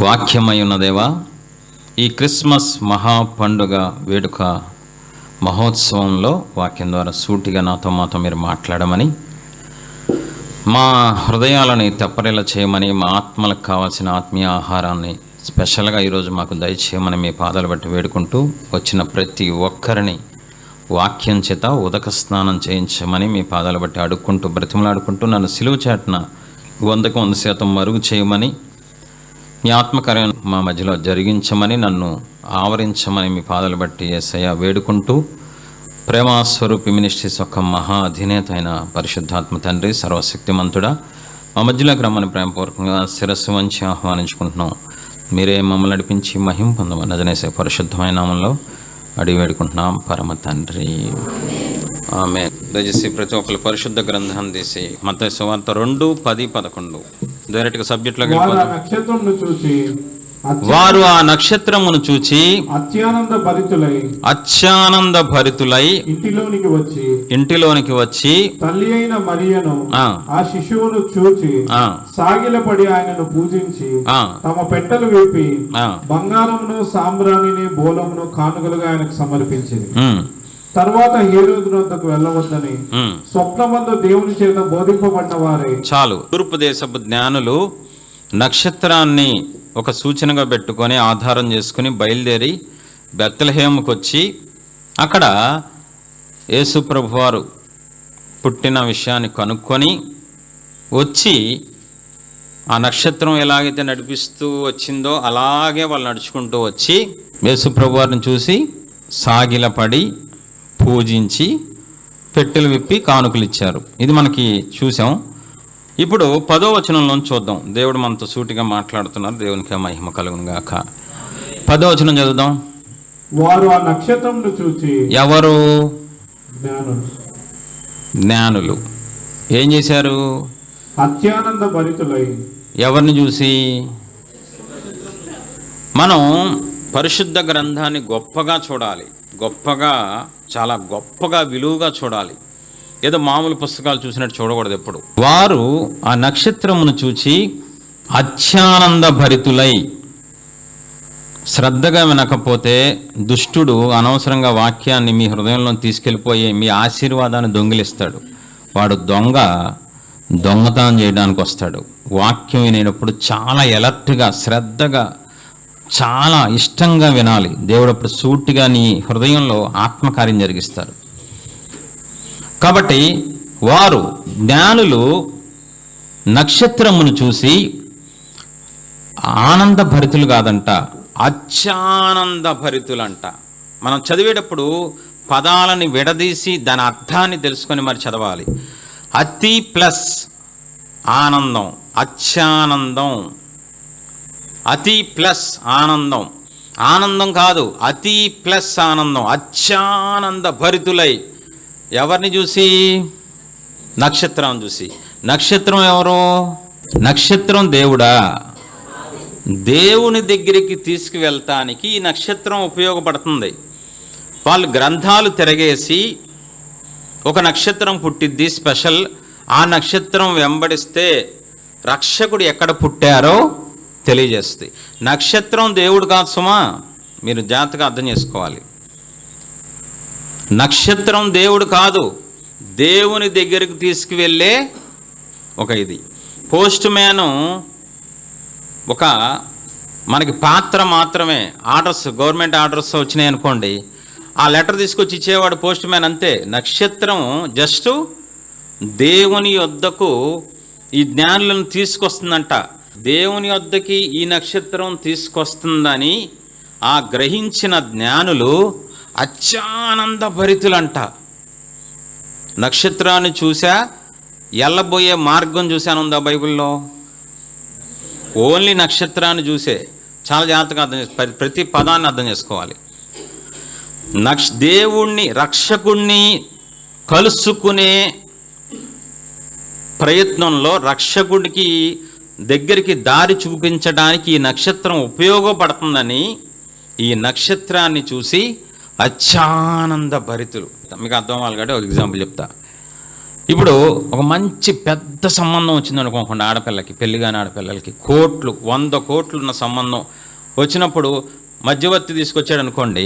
వాక్యమై ఉన్న దేవా, ఈ క్రిస్మస్ మహా పండుగ వేడుక మహోత్సవంలో వాక్యం ద్వారా సూటిగా మాతో మీరు మాట్లాడమని, మా హృదయాలని తెప్పరిలా చేయమని, మా ఆత్మలకు కావాల్సిన ఆత్మీయ ఆహారాన్ని స్పెషల్గా ఈరోజు మాకు దయచేయమని మీ పాదాలు బట్టి వేడుకుంటూ, వచ్చిన ప్రతి ఒక్కరిని వాక్యం చేత ఉదక స్నానం చేయించమని మీ పాదాలు బట్టి అడుక్కుంటూ బ్రతిమలాడుకుంటూ, నన్ను సిలువ చాటున 100% మరుగు చేయమని, మీ ఆత్మకార్యం మా మధ్యలో జరిగించమని, నన్ను ఆవరించమని మీ పాదాలు బట్టి యేసయ్య వేడుకుంటూ, ప్రేమస్వరూపి మినిస్ట్రీస్ యొక్క మహా అధినేత అయిన పరిశుద్ధాత్మ తండ్రి, సర్వశక్తిమంతుడా, మా మధ్యలోకి రమ్మని ప్రేమపూర్వకంగా శిరస్సు వంచి ఆహ్వానించుకుంటున్నాం. మీరే మమ్మల్ని నడిపించి మహిమ పొందమని నజరేసే పరిశుద్ధమైన నామంలో అడిగి వేడుకుంటున్నాం పరమ తండ్రి, ఆమేన్. దయచేసి ప్రతి ఒక్కరు పరిశుద్ధ గ్రంథాన్ని తీసి మత్తయి సువార్త 2:10-11 డైరెక్ట్గా సబ్జెక్ట్లోకి వెళ్ళిపోతాం. వారు ఆ నక్షత్రమును చూచి అత్యానంద భరితులై ఇంటిలోనికి వచ్చి తల్లి అయిన మరియను ఆ శిశువును చూచి సాగిలపడి ఆయనను పూజించి తమ పెట్టెలు విప్పి బంగారమును సాంబ్రాణిని బోలమును కానుకలుగా ఆయనకు సమర్పించింది. తర్వాత హేరోదు వద్దకు వెళ్ళవద్దని స్వప్నమందు దేవుని చేత బోధింపబడిన వారే. చాలు. తూర్పు దేశపు జ్ఞానులు నక్షత్రాన్ని ఒక సూచనగా పెట్టుకొని ఆధారం చేసుకుని బయలుదేరి బెత్లెహేముకు వచ్చి అక్కడ యేసు ప్రభువారు పుట్టిన విషయాన్ని కనుక్కొని వచ్చి, ఆ నక్షత్రం ఎలాగైతే నడిపిస్తూ వచ్చిందో అలాగే వాళ్ళు నడుచుకుంటూ వచ్చి యేసు ప్రభువారిని చూసి సాగిలపడి పూజించి పెట్టెలు విప్పి కానుకలు ఇచ్చారు. ఇది మనకి చూసాం. ఇప్పుడు 10వ వచనంలో చూద్దాం. దేవుడు మనతో సూటిగా మాట్లాడుతున్నారు. దేవునికి మహిమ కలుగును గాక. 10వ వచనం చదువుదాం. వారు ఆ నక్షత్రమును చూచి. ఎవరు? జ్ఞానులు. ఏం చేశారు? అత్యానంద భరితులై. ఎవరిని చూసి? మనం పరిశుద్ధ గ్రంథాన్ని గొప్పగా చూడాలి, గొప్పగా, చాలా గొప్పగా విలువగా చూడాలి. ఏదో మామూలు పుస్తకాలు చూసినట్టు చూడకూడదు ఎప్పుడు. వారు ఆ నక్షత్రమును చూచి అత్యానంద భరితులై. శ్రద్ధగా వినకపోతే దుష్టుడు అనవసరంగా వాక్యాన్ని మీ హృదయంలో తీసుకెళ్ళిపోయి మీ ఆశీర్వాదాన్ని దొంగిలిస్తాడు. వాడు దొంగతనం చేయడానికి వస్తాడు. వాక్యం వినేటప్పుడు చాలా ఎలర్ట్గా, శ్రద్ధగా, చాలా ఇష్టంగా వినాలి. దేవుడు అప్పుడు సూటిగా నీ హృదయంలో ఆత్మకార్యం జరిగిస్తారు. కాబట్టి వారు జ్ఞానులు నక్షత్రమును చూసి ఆనంద భరితులు కాదంట, అత్యానంద భరితులంట. మనం చదివేటప్పుడు పదాలని విడదీసి దాని అర్థాన్ని తెలుసుకొని మరి చదవాలి. అతి ప్లస్ ఆనందం, అత్యానందం. అతి ప్లస్ ఆనందం, ఆనందం కాదు, అతి ప్లస్ ఆనందం. అత్యానంద భరితులై. ఎవరిని చూసి? నక్షత్రం చూసి. నక్షత్రం ఎవరు? నక్షత్రం దేవుడా. దేవుని దగ్గరికి తీసుకువెళ్తానికి ఈ నక్షత్రం ఉపయోగపడుతుంది. వాళ్ళు గ్రంథాలు తిరగేసి ఒక నక్షత్రం పుట్టిద్ది స్పెషల్, ఆ నక్షత్రం వెంబడిస్తే రక్షకుడు ఎక్కడ పుట్టారో తెలియజేస్తుంది. నక్షత్రం దేవుడు కాదు సుమా, మీరు జాగ్రత్తగా అర్థం చేసుకోవాలి. నక్షత్రం దేవుడు కాదు, దేవుని దగ్గరికి తీసుకువెళ్ళే ఒక ఇది. పోస్ట్ మ్యాను ఒక మనకి పాత్ర మాత్రమే. ఆర్డర్స్, గవర్నమెంట్ ఆర్డర్స్ వచ్చినాయి అనుకోండి, ఆ లెటర్ తీసుకొచ్చి ఇచ్చేవాడు పోస్ట్ మ్యాన్ అంతే. నక్షత్రం జస్ట్ దేవుని యొద్దకు ఈ జ్ఞానులను తీసుకొస్తుందంట. దేవుని వద్దకి ఈ నక్షత్రం తీసుకొస్తుందని ఆ గ్రహించిన జ్ఞానులు అత్యానంద భరితులంట. నక్షత్రాన్ని చూసా, ఎల్లబోయే మార్గం చూశానుందా బైబిల్లో? ఓన్లీ నక్షత్రాన్ని చూసే. చాలా జాగ్రత్తగా అర్థం ప్రతి పదాన్ని అర్థం చేసుకోవాలి. దేవుణ్ణి, రక్షకుణ్ణి కలుసుకునే ప్రయత్నంలో రక్షకుడికి దగ్గరికి దారి చూపించడానికి ఈ నక్షత్రం ఉపయోగపడుతుందని ఈ నక్షత్రాన్ని చూసి అత్యానంద భరితులు. మీకు అర్థం అవ్వాలి కాబట్టి ఒక ఎగ్జాంపుల్ చెప్తా. ఇప్పుడు ఒక మంచి పెద్ద సంబంధం వచ్చింది అనుకోకుండా ఆడపిల్లకి, పెళ్లి కాని ఆడపిల్లలకి కోట్లు 100 కోట్లు ఉన్న సంబంధం వచ్చినప్పుడు మధ్యవర్తి తీసుకొచ్చాడు అనుకోండి,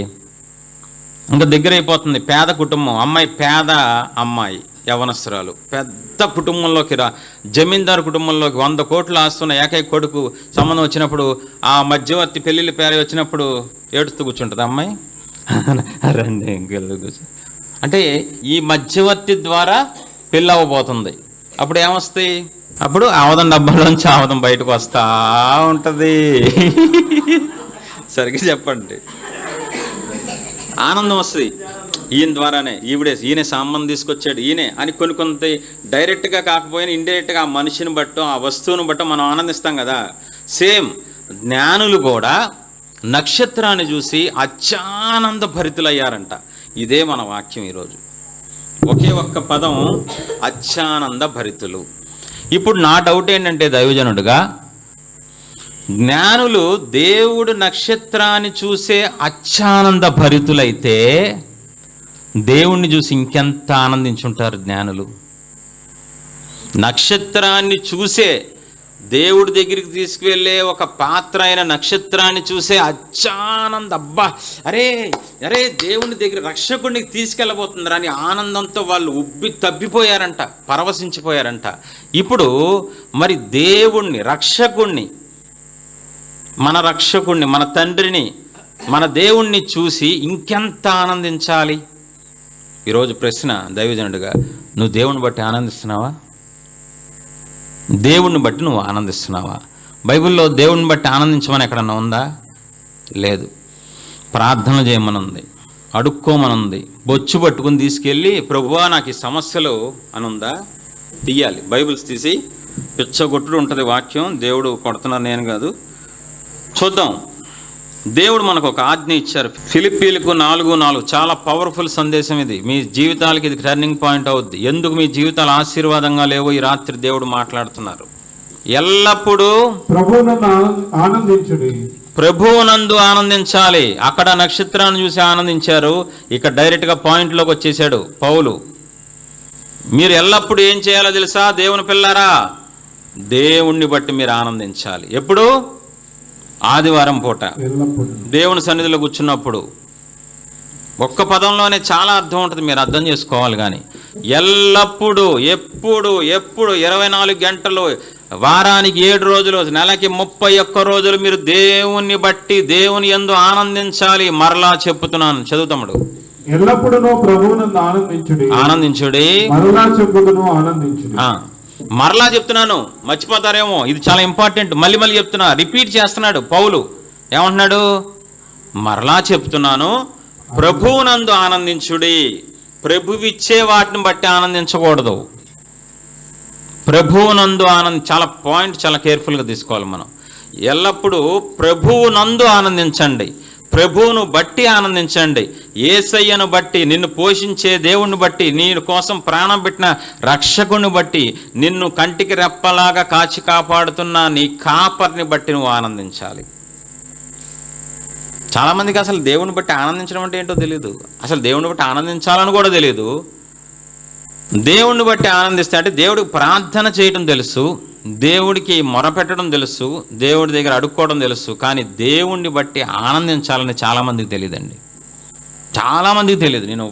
ఇంకా దగ్గర అయిపోతుంది. పేద కుటుంబం, అమ్మాయి పేద అమ్మాయి, యవనస్తురాలు, పెద్ద కుటుంబంలోకి జమీందారు కుటుంబంలోకి 100 కోట్లు ఆస్తున్న ఏకైక కొడుకు సంబంధం వచ్చినప్పుడు ఆ మధ్యవర్తి పెళ్ళిళ్ళ పేరు వచ్చినప్పుడు ఏడుస్తూ కూర్చుంటుంది అమ్మాయి. రండి ఇంకెళ్ళి కూర్చో అంటే ఈ మధ్యవర్తి ద్వారా పెళ్ళి అవ్వబోతుంది. అప్పుడు ఏమొస్తాయి? అప్పుడు ఆవదం డబ్బాలోంచి ఆవదం బయటకు వస్తూ ఉంటుంది. సరిగ్గా చెప్పండి. ఆనందం వస్తుంది ఈయన ద్వారానే, ఈయన సంబంధం తీసుకొచ్చాడు ఈయనే అని కొన్ని డైరెక్ట్గా కాకపోయినా ఇండైరెక్ట్గా ఆ మనిషిని బట్టో ఆ వస్తువుని బట్టో మనం ఆనందిస్తాం కదా. సేమ్ జ్ఞానులు కూడా నక్షత్రాన్ని చూసి అత్యానంద భరితులయ్యారంట. ఇదే మన వాక్యం ఈరోజు. ఒకే ఒక్క పదం, అత్యానంద భరితులు. ఇప్పుడు నా డౌట్ ఏంటంటే దైవజనుడుగా, జ్ఞానులు దేవుడు నక్షత్రాన్ని చూసే అత్యానంద భరితులైతే దేవుణ్ణి చూసి ఇంకెంత ఆనందించుంటారు జ్ఞానులు. నక్షత్రాన్ని చూసే, దేవుడి దగ్గరికి తీసుకువెళ్ళే ఒక పాత్ర అయిన నక్షత్రాన్ని చూసే అత్యానంద, అబ్బా అరే అరే దేవుని దగ్గర రక్షకుడికి తీసుకెళ్ళబోతుందిరా అని ఆనందంతో వాళ్ళు తబ్బిపోయారంట, పరవశించిపోయారంట. ఇప్పుడు మరి దేవుణ్ణి, రక్షకుణ్ణి, మన రక్షకుణ్ణి, మన తండ్రిని, మన దేవుణ్ణి చూసి ఇంకెంత ఆనందించాలి? ఈరోజు ప్రశ్న దైవజనుడిగా, నువ్వు దేవుని బట్టి ఆనందిస్తున్నావా? దేవుణ్ణి బట్టి నువ్వు ఆనందిస్తున్నావా? బైబిల్లో దేవుణ్ణి బట్టి ఆనందించమని ఎక్కడన్నా ఉందా? లేదు. ప్రార్థన చేయమనుంది, అడుక్కోమనుంది, బొచ్చు పట్టుకుని తీసుకెళ్ళి ప్రభువా నాకు ఈ సమస్యలు అని ఉందా? తీయాలి. బైబిల్స్ తీసి పిచ్చగొట్టుడు ఉంటుంది వాక్యం. దేవుడు కొడుతున్నారు, నేను కాదు. చూద్దాం. దేవుడు మనకు ఒక ఆజ్ఞ ఇచ్చారు. ఫిలిప్పీలకు 4:4 చాలా పవర్ఫుల్ సందేశం ఇది. మీ జీవితాలకి ఇది టర్నింగ్ పాయింట్ అవుద్ది. ఎందుకు మీ జీవితాలు ఆశీర్వాదంగా లేవో ఈ రాత్రి దేవుడు మాట్లాడుతున్నారు. ఎల్లప్పుడూ ప్రభువునందు ఆనందించాలి. అక్కడ నక్షత్రాన్ని చూసి ఆనందించారు, ఇక్కడ డైరెక్ట్గా పాయింట్లోకి వచ్చేసాడు పౌలు. మీరు ఎల్లప్పుడూ ఏం చేయాలో తెలుసా దేవుని పిల్లారా? దేవుణ్ణి బట్టి మీరు ఆనందించాలి. ఎప్పుడు? ఆదివారం పూట దేవుని సన్నిధిలో కూర్చున్నప్పుడు. ఒక్క పదంలోనే చాలా అర్థం ఉంటుంది, మీరు అర్థం చేసుకోవాలి. కానీ ఎల్లప్పుడూ, ఎప్పుడు 24 గంటలు, వారానికి 7 రోజులు, నెలకి 31 రోజులు మీరు దేవుణ్ణి బట్టి దేవుని యందు ఆనందించాలి. మరలా చెప్పుతున్నాను, చదువుతాముడు. ఎల్లప్పుడూ ప్రభువునందు ఆనందించుడి. మరలా చెప్తున్నాను, మర్చిపోతారేమో, ఇది చాలా ఇంపార్టెంట్. మళ్ళీ చెప్తున్నా, రిపీట్ చేస్తున్నాడు పౌలు. ఏమంటున్నాడు? మరలా చెప్తున్నాను, ప్రభువునందు ఆనందించుడి. ప్రభువిచ్చే వాటిని బట్టి ఆనందించకూడదు. ప్రభువునందు చాలా పాయింట్ చాలా కేర్ఫుల్గా తీసుకోవాలి మనం. ఎల్లప్పుడూ ప్రభువునందు ఆనందించండి, ప్రభువును బట్టి ఆనందించండి. యేసయ్యను బట్టి, నిన్ను పోషించే దేవుణ్ణి బట్టి, నీ కోసం ప్రాణం పెట్టిన రక్షకుని బట్టి, నిన్ను కంటికి రెప్పలాగా కాచి కాపాడుతున్న నీ కాపర్ని బట్టి నువ్వు ఆనందించాలి. చాలామందికి అసలు దేవుని బట్టి ఆనందించడం అంటే ఏంటో తెలియదు. అసలు దేవుని బట్టి ఆనందించాలని కూడా తెలియదు. దేవుణ్ణి బట్టి ఆనందిస్తే అంటే దేవుడికి ప్రార్థన చేయడం తెలుసు, దేవుడికి మొరపెట్టడం తెలుసు, దేవుడి దగ్గర అడుక్కోవడం తెలుసు. కానీ దేవుణ్ణి బట్టి ఆనందించాలని చాలామందికి తెలియదండి. చాలామందికి తెలియదు. నేను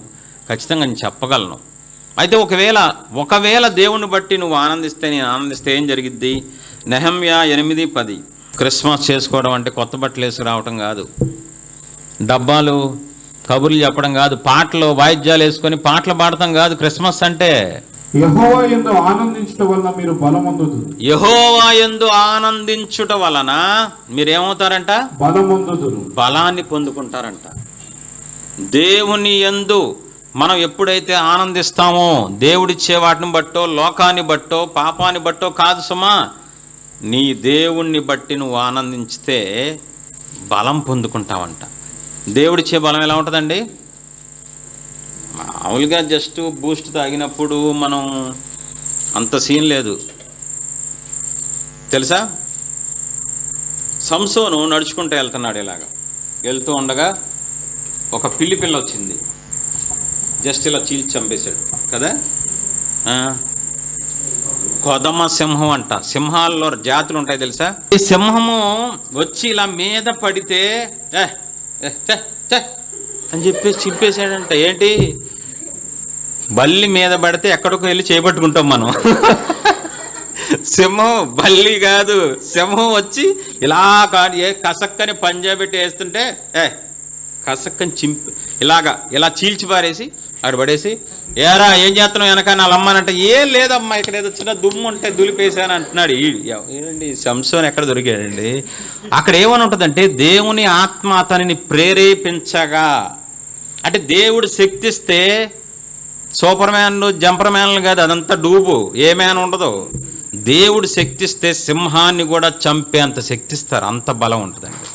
ఖచ్చితంగా చెప్పగలను. అయితే ఒకవేళ దేవుణ్ణి బట్టి నువ్వు నేను ఆనందిస్తే ఏం జరిగిద్ది? నెహమ్యా 8:10. క్రిస్మస్ చేసుకోవడం అంటే కొత్త బట్టలు వేసి రావటం కాదు, డబ్బాలు కబుర్లు చెప్పడం కాదు, పాటలు వాయిద్యాలు వేసుకొని పాటలు పాడటం కాదు. క్రిస్మస్ అంటే యెహోవా యందు ఆనందించుట వలన మీరు బలమొందుదురు. యెహోవా యందు ఆనందించుట వలన మీరేమవుతారంట? బలమొందుదురు, బలాన్ని పొందుకుంటారంట. దేవుని యందు మనం ఎప్పుడైతే ఆనందిస్తామో, దేవుడిచ్చే వాటిని బట్టో, లోకాన్ని బట్టో, పాపాన్ని బట్టో కాదు సుమా, నీ దేవుణ్ణి బట్టి నువ్వు ఆనందించితే బలం పొందుకుంటావంట. దేవుడిచ్చే బలం ఎలా ఉంటుందండి? మామూలుగా జస్ట్ బూస్ట్ తాగినప్పుడు మనం అంత సీన్ లేదు తెలుసా. సంసోను నడుచుకుంటూ వెళ్తున్నాడు. ఇలాగా వెళ్తూ ఉండగా ఒక పిల్లి పిల్ల వచ్చింది, జస్ట్ ఇలా చీల్చి చంపేశాడు కదా. కొదమ సింహం అంట. సింహాల్లో జాతులు ఉంటాయి తెలుసా? ఈ సింహము వచ్చి ఇలా మీద పడితే అని చెప్పేసి చింపేశాడంట. ఏంటి, బల్లి మీద పడితే ఎక్కడికో వెళ్ళి చేపట్టుకుంటాం మనం. సింహం బల్లి కాదు, సింహం వచ్చి ఇలా కసక్కని పంజాబెట్టి వేస్తుంటే కసక్కని ఇలా చీల్చి పారేసి అక్కడ పడేసి, ఏరా ఏం చేస్తున్నావు వెనక నా అమ్మానంటే, ఏం లేదమ్మా ఇక్కడ ఏదో చిన్న దుమ్ము ఉంటే దులిపేశాను అంటున్నాడు. ఏంటండి సంసోన్ ఎక్కడ దొరికాడండి? అక్కడ ఏమని ఉంటుందంటే, దేవుని ఆత్మ అతనిని ప్రేరేపించగా, అంటే దేవుడు శక్తిస్తే సూపర్ మ్యాన్లు జంపర్ మ్యాన్లు కాదు, అదంతా డూబు, ఏ మ్యాన్ ఉండదు. దేవుడు శక్తిస్తే సింహాన్ని కూడా చంపేంత శక్తిస్తారు, అంత బలం ఉంటుందండి.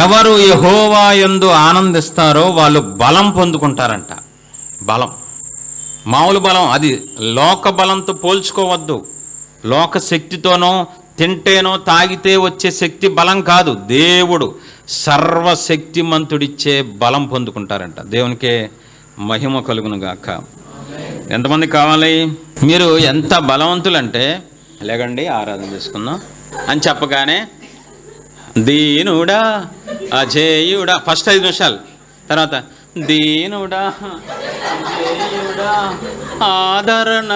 ఎవరు యెహోవా యందు ఆనందిస్తారో వాళ్ళు బలం పొందుకుంటారంట. బలం, మామూలు బలం, అది లోక బలంతో పోల్చుకోవద్దు. లోక శక్తితోనో తింటేనో తాగితే వచ్చే శక్తి బలం కాదు, దేవుడు సర్వశక్తిమంతుడిచ్చే బలం పొందుకుంటారంట. దేవునికే మహిమ కలుగును గాక. ఎంతమంది కావాలి? మీరు ఎంత బలవంతులంటే, లేకండి ఆరాధన చేసుకుందాం అని చెప్పగానే దీనుడా అజేయుడా ఫస్ట్ 5 నిమిషాలు, తర్వాత దీనుడా అజేయుడా ఆదరణ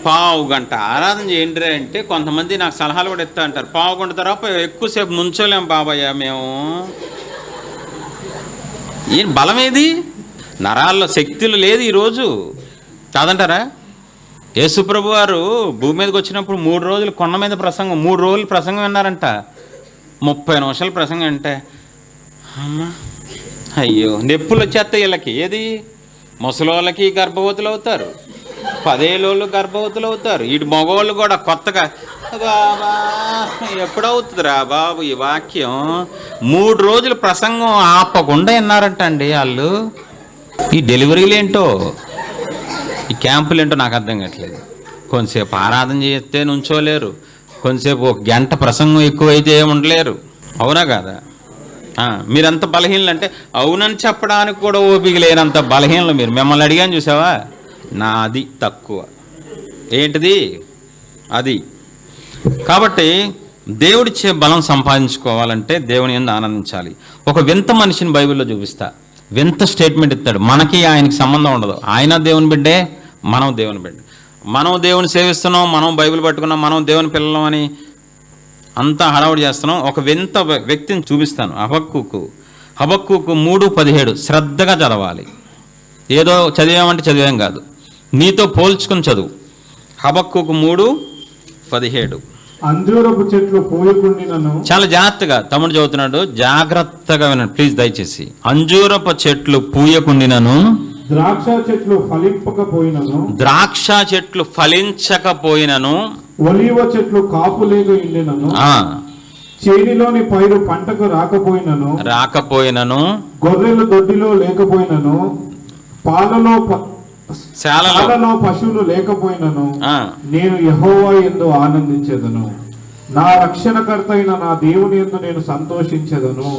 పావు గంట ఆరాధన చేయండి అంటే కొంతమంది నాకు సలహాలు కూడా ఇస్తా అంటారు. పావు గంట తర్వాత ఎక్కువసేపు నుంచోలేం బాబాయ్య మేము. ఏం బలం ఏది? నరాల్లో శక్తులు లేదు ఈరోజు కాదంటారా? యేసుప్రభు వారు భూమి మీదకి వచ్చినప్పుడు 3 రోజులు కొండ మీద ప్రసంగం, 3 రోజులు ప్రసంగం విన్నారంట. 30 నిమిషాలు ప్రసంగం అంటే అమ్మా అయ్యో నొప్పులు వచ్చేస్తాయి వీళ్ళకి. ఏది, ముసలోళ్ళకి గర్భవతులు అవుతారు, 10 ఏళ్ళోళ్ళు గర్భవతులు అవుతారు. ఇటు మగవాళ్ళు కూడా కొత్తగా బాబా ఎప్పుడవుతుందిరా బాబు ఈ వాక్యం. 3 రోజులు ప్రసంగం ఆపకుండా విన్నారంట అండి వాళ్ళు. ఈ డెలివరీలు ఏంటో, ఈ క్యాంపులు ఏంటో నాకు అర్థం కావట్లేదు. కొంతసేపు ఆరాధన చేస్తే నుంచోలేరు, కొంతసేపు 1 గంట ప్రసంగం ఎక్కువైతే ఉండలేరు. అవునా కాదా? మీరంత బలహీనలు అంటే అవునని చెప్పడానికి కూడా ఓపిక లేనంత బలహీనలు మీరు. మిమ్మల్ని అడిగాను చూసావా, నాది తక్కువ. ఏంటిది అది? కాబట్టి దేవుడిచ్చే బలం సంపాదించుకోవాలంటే దేవుని యందు ఆనందించాలి. ఒక వింత మనిషిని బైబిల్లో చూపిస్తా. వింత స్టేట్మెంట్ ఇస్తాడు. మనకి ఆయనకి సంబంధం ఉండదు. ఆయన దేవుని బిడ్డే, మనం దేవుని బిడ్డ. మనం దేవుని సేవిస్తున్నాం, మనం బైబిల్ పట్టుకున్నాం, మనం దేవుని పిల్లలం అని అంతా హడావుడి చేస్తున్నాం. ఒక వింత వ్యక్తిని చూపిస్తాను. హబక్కూకు 3:17 శ్రద్ధగా చదవాలి. ఏదో చదివామంటే చదివాం కాదు, నీతో పోల్చుకుని చదువు. హబక్కూకు 3:17. అంజూరపు చెట్లు పూయకుండినను, చాలా జాగ్రత్తగా తమ్ముడు చదువుతున్నాడు, జాగ్రత్తగా వినండి ప్లీజ్ దయచేసి. అంజూరపు చెట్లు పూయకుండినను, ద్రాక్ష చెట్లు ఫలింపకపోయినను, ద్రాక్ష చెట్లు ఫలించకపోయినను, ఒలీవ చెట్లు కాపు లేక ఇండినను, చేనిలోని పైరు పంటకు రాకపోయినను, గొర్రెలు దొడ్డిలో లేకపోయినను, పాలలో పశువులు లేకపోయినను, నేను యెహోవా యందు ఆనందించెదను. నా రక్షణకర్త అయిన నా దేవుని యందు నేను సంతోషించెదను.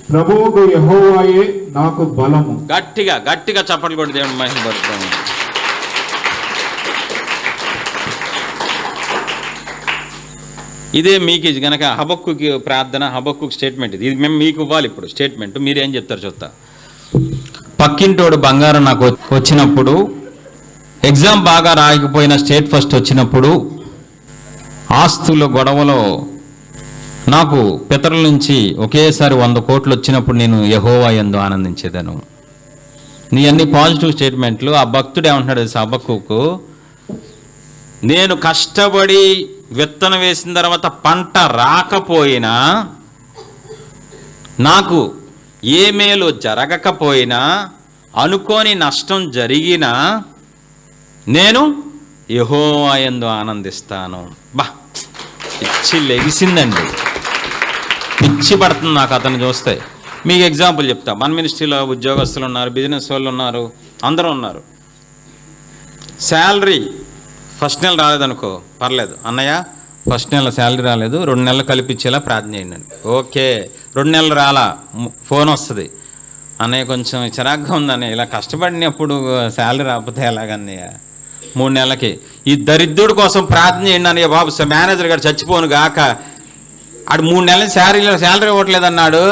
ప్రభువుకు యెహోవాయే నాకు బలము. గట్టిగా గట్టిగా చప్పట్లు కొట్టి దేవుని మహిమపరుద్దాము. ఇదే మీకు గనక హబక్కూకి ప్రార్థన, హబక్కూకి స్టేట్మెంట్ ఇది మేము మీకు ఇవ్వాలి. ఇప్పుడు స్టేట్మెంట్ మీరేం చెప్తారు చూస్తా. పక్కింటోడు బంగారం నాకు వచ్చినప్పుడు, ఎగ్జామ్ బాగా రాకపోయినా స్టేట్ ఫస్ట్ వచ్చినప్పుడు, ఆస్తుల గొడవలో నాకు పితరుల నుంచి ఒకేసారి 100 కోట్లు వచ్చినప్పుడు నేను యెహోవా యందు ఆనందించేదను. నీ అన్ని పాజిటివ్ స్టేట్మెంట్లు. ఆ భక్తుడు ఏమంటున్నాడు హబక్కూకు, నేను కష్టపడి విత్తనం వేసిన తర్వాత పంట రాకపోయినా, నాకు ఏ మేలు జరగకపోయినా, అనుకోని నష్టం జరిగినా నేను యెహోవా యందు ఆనందిస్తాను. బా పిచ్చి లెగిసిందండి, పిచ్చి పడుతుంది నాకు అతను చూస్తే. మీకు ఎగ్జాంపుల్ చెప్తా. మన మినిస్ట్రీలో ఉద్యోగస్తులు ఉన్నారు, బిజినెస్ వాళ్ళు ఉన్నారు, అందరూ ఉన్నారు. శాలరీ ఫస్ట్ నెల రాలేదనుకో పర్లేదు, అన్నయ్య ఫస్ట్ నెల శాలరీ రాలేదు, 2 నెలలు కలిపించేలా ప్రార్థన చేయండి. ఓకే, 2 నెలలు రాలా, ఫోన్ వస్తుంది, అన్నయ్య కొంచెం చిరాగ్గా ఉందన్నయ్య, ఇలా కష్టపడినప్పుడు శాలరీ రాకపోతే ఎలాగన్నయ్య 3 నెలలకి, ఈ దరిద్రుడి కోసం ప్రార్థన చేయండి అన్నయ్య బాబు, మేనేజర్ గారు చచ్చిపోను గాక, ఆడు 3 నెలల శాలరీ ఇవ్వట్లేదన్నాడు.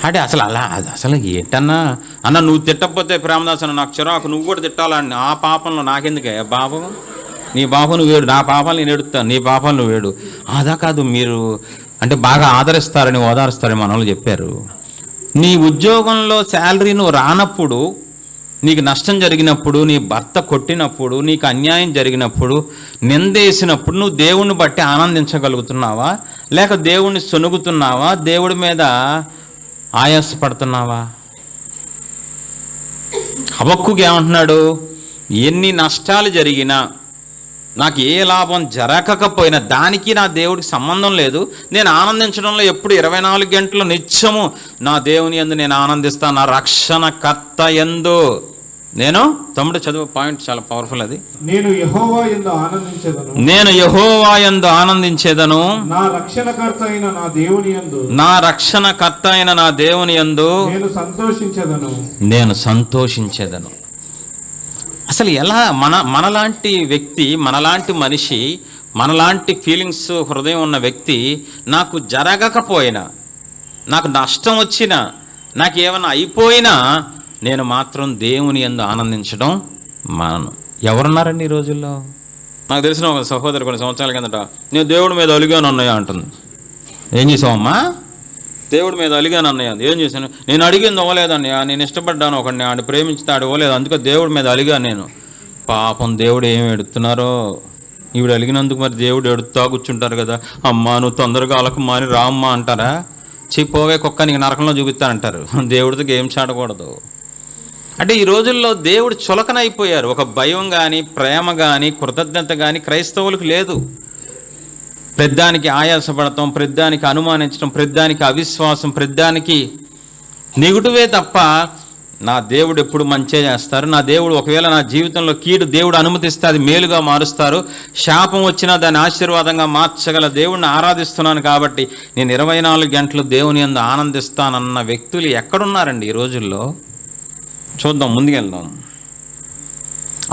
అంటే అసలు అలా అది అసలు ఏంటన్నా అన్న, నువ్వు తిట్టకపోతే ప్రేమదాస్ అన్న నాకు చిరాకు, నువ్వు కూడా తిట్టాలని. ఆ పాపంలో నాకెందుకే బాబు, నీ పాపం నువ్వు వేడు, నా పాపాలు నేను ఎడుతాను, నీ పాపాలు నువ్వు వేడు. అదా కాదు, మీరు అంటే బాగా ఆదరిస్తారని ఓదారుస్తారని మన వాళ్ళు చెప్పారు. నీ ఉద్యోగంలో శాలరీ నువ్వు రానప్పుడు, నీకు నష్టం జరిగినప్పుడు, నీ భర్త కొట్టినప్పుడు, నీకు అన్యాయం జరిగినప్పుడు, నిందేసినప్పుడు నువ్వు దేవుణ్ణి బట్టి ఆనందించగలుగుతున్నావా, లేక దేవుణ్ణి సొనుగుతున్నావా, దేవుడి మీద ఆయాసపడుతున్నావా? హబక్కూకు ఏమంటున్నాడు? ఎన్ని నష్టాలు జరిగినా, నాకు ఏ లాభం జరగకపోయినా దానికి నా దేవుడికి సంబంధం లేదు, నేను ఆనందించడంలో ఎప్పుడు 24 గంటలు నిత్యము నా దేవుని యందు నేను ఆనందిస్తాను, నా రక్షణకర్త యందు నేను. తమ్ముడు చదువు పాయింట్ చాలా పవర్ఫుల్ అది. నేను యెహోవా యందు ఆనందించేదను, నేను యెహోవా యందు ఆనందించేదను, నా రక్షణకర్త అయిన నా దేవుని యందు, నా రక్షణకర్త అయిన నా దేవుని యందు నేను సంతోషించేదను, నేను సంతోషించేదను. అసలు ఎలా మనలాంటి వ్యక్తి, మనలాంటి మనిషి, మనలాంటి ఫీలింగ్స్ హృదయం ఉన్న వ్యక్తి, నాకు జరగకపోయినా, నాకు నష్టం వచ్చినా, నాకు ఏమైనా అయిపోయినా నేను మాత్రం దేవుని యందు ఆనందించడం మానను. ఎవరున్నారండి ఈ రోజుల్లో? నాకు తెలిసిన ఒక సహోదరు కొన్ని సంవత్సరాల కిందట, నేను దేవుడి మీద అలిగాను అన్నయ్య అంటుంది. ఏం చేసావమ్మా? దేవుడి మీద అలిగాను అన్నయ్య. ఏం చేశాను? నేను అడిగింది ఇవ్వలేదన్నయ్య, నేను ఇష్టపడ్డాను ఒకడిని, ఆడు ప్రేమించుతాడు ఇవ్వలేదు, అందుకే దేవుడి మీద అలిగాను నేను. పాపం దేవుడు ఏమి ఎడుతున్నారో, ఈవిడ అలిగినందుకు మరి దేవుడు ఎడుతా కూర్చుంటారు కదా. అమ్మా నువ్వు తొందరగా అలకమ్మా అని రామ్మా అంటారా? పోవే కుక్క నీకు నరకంలో చూపిస్తానంటారు. దేవుడితో గేమ్స్ ఆడకూడదు. అంటే ఈ రోజుల్లో దేవుడు చులకనైపోయారు. ఒక భయం కానీ, ప్రేమ కానీ, కృతజ్ఞత కానీ క్రైస్తవులకు లేదు. ప్రతిదానికి ఆయాసపడటం, ప్రతిదానికి అనుమానించడం, ప్రతిదానికి అవిశ్వాసం, ప్రతిదానికి నెగిటివే తప్ప నా దేవుడు ఎప్పుడు మంచే చేస్తారు, నా దేవుడు ఒకవేళ నా జీవితంలో కీడు దేవుడు అనుమతిస్తే అది మేలుగా మారుస్తారు, శాపం వచ్చినా దాన్ని ఆశీర్వాదంగా మార్చగల దేవుడిని ఆరాధిస్తున్నాను కాబట్టి నేను 24 గంటలు దేవుని యందు ఆనందిస్తానన్న వ్యక్తులు ఎక్కడున్నారండి ఈ రోజుల్లో? చూద్దాం, ముందుకెళ్దాం.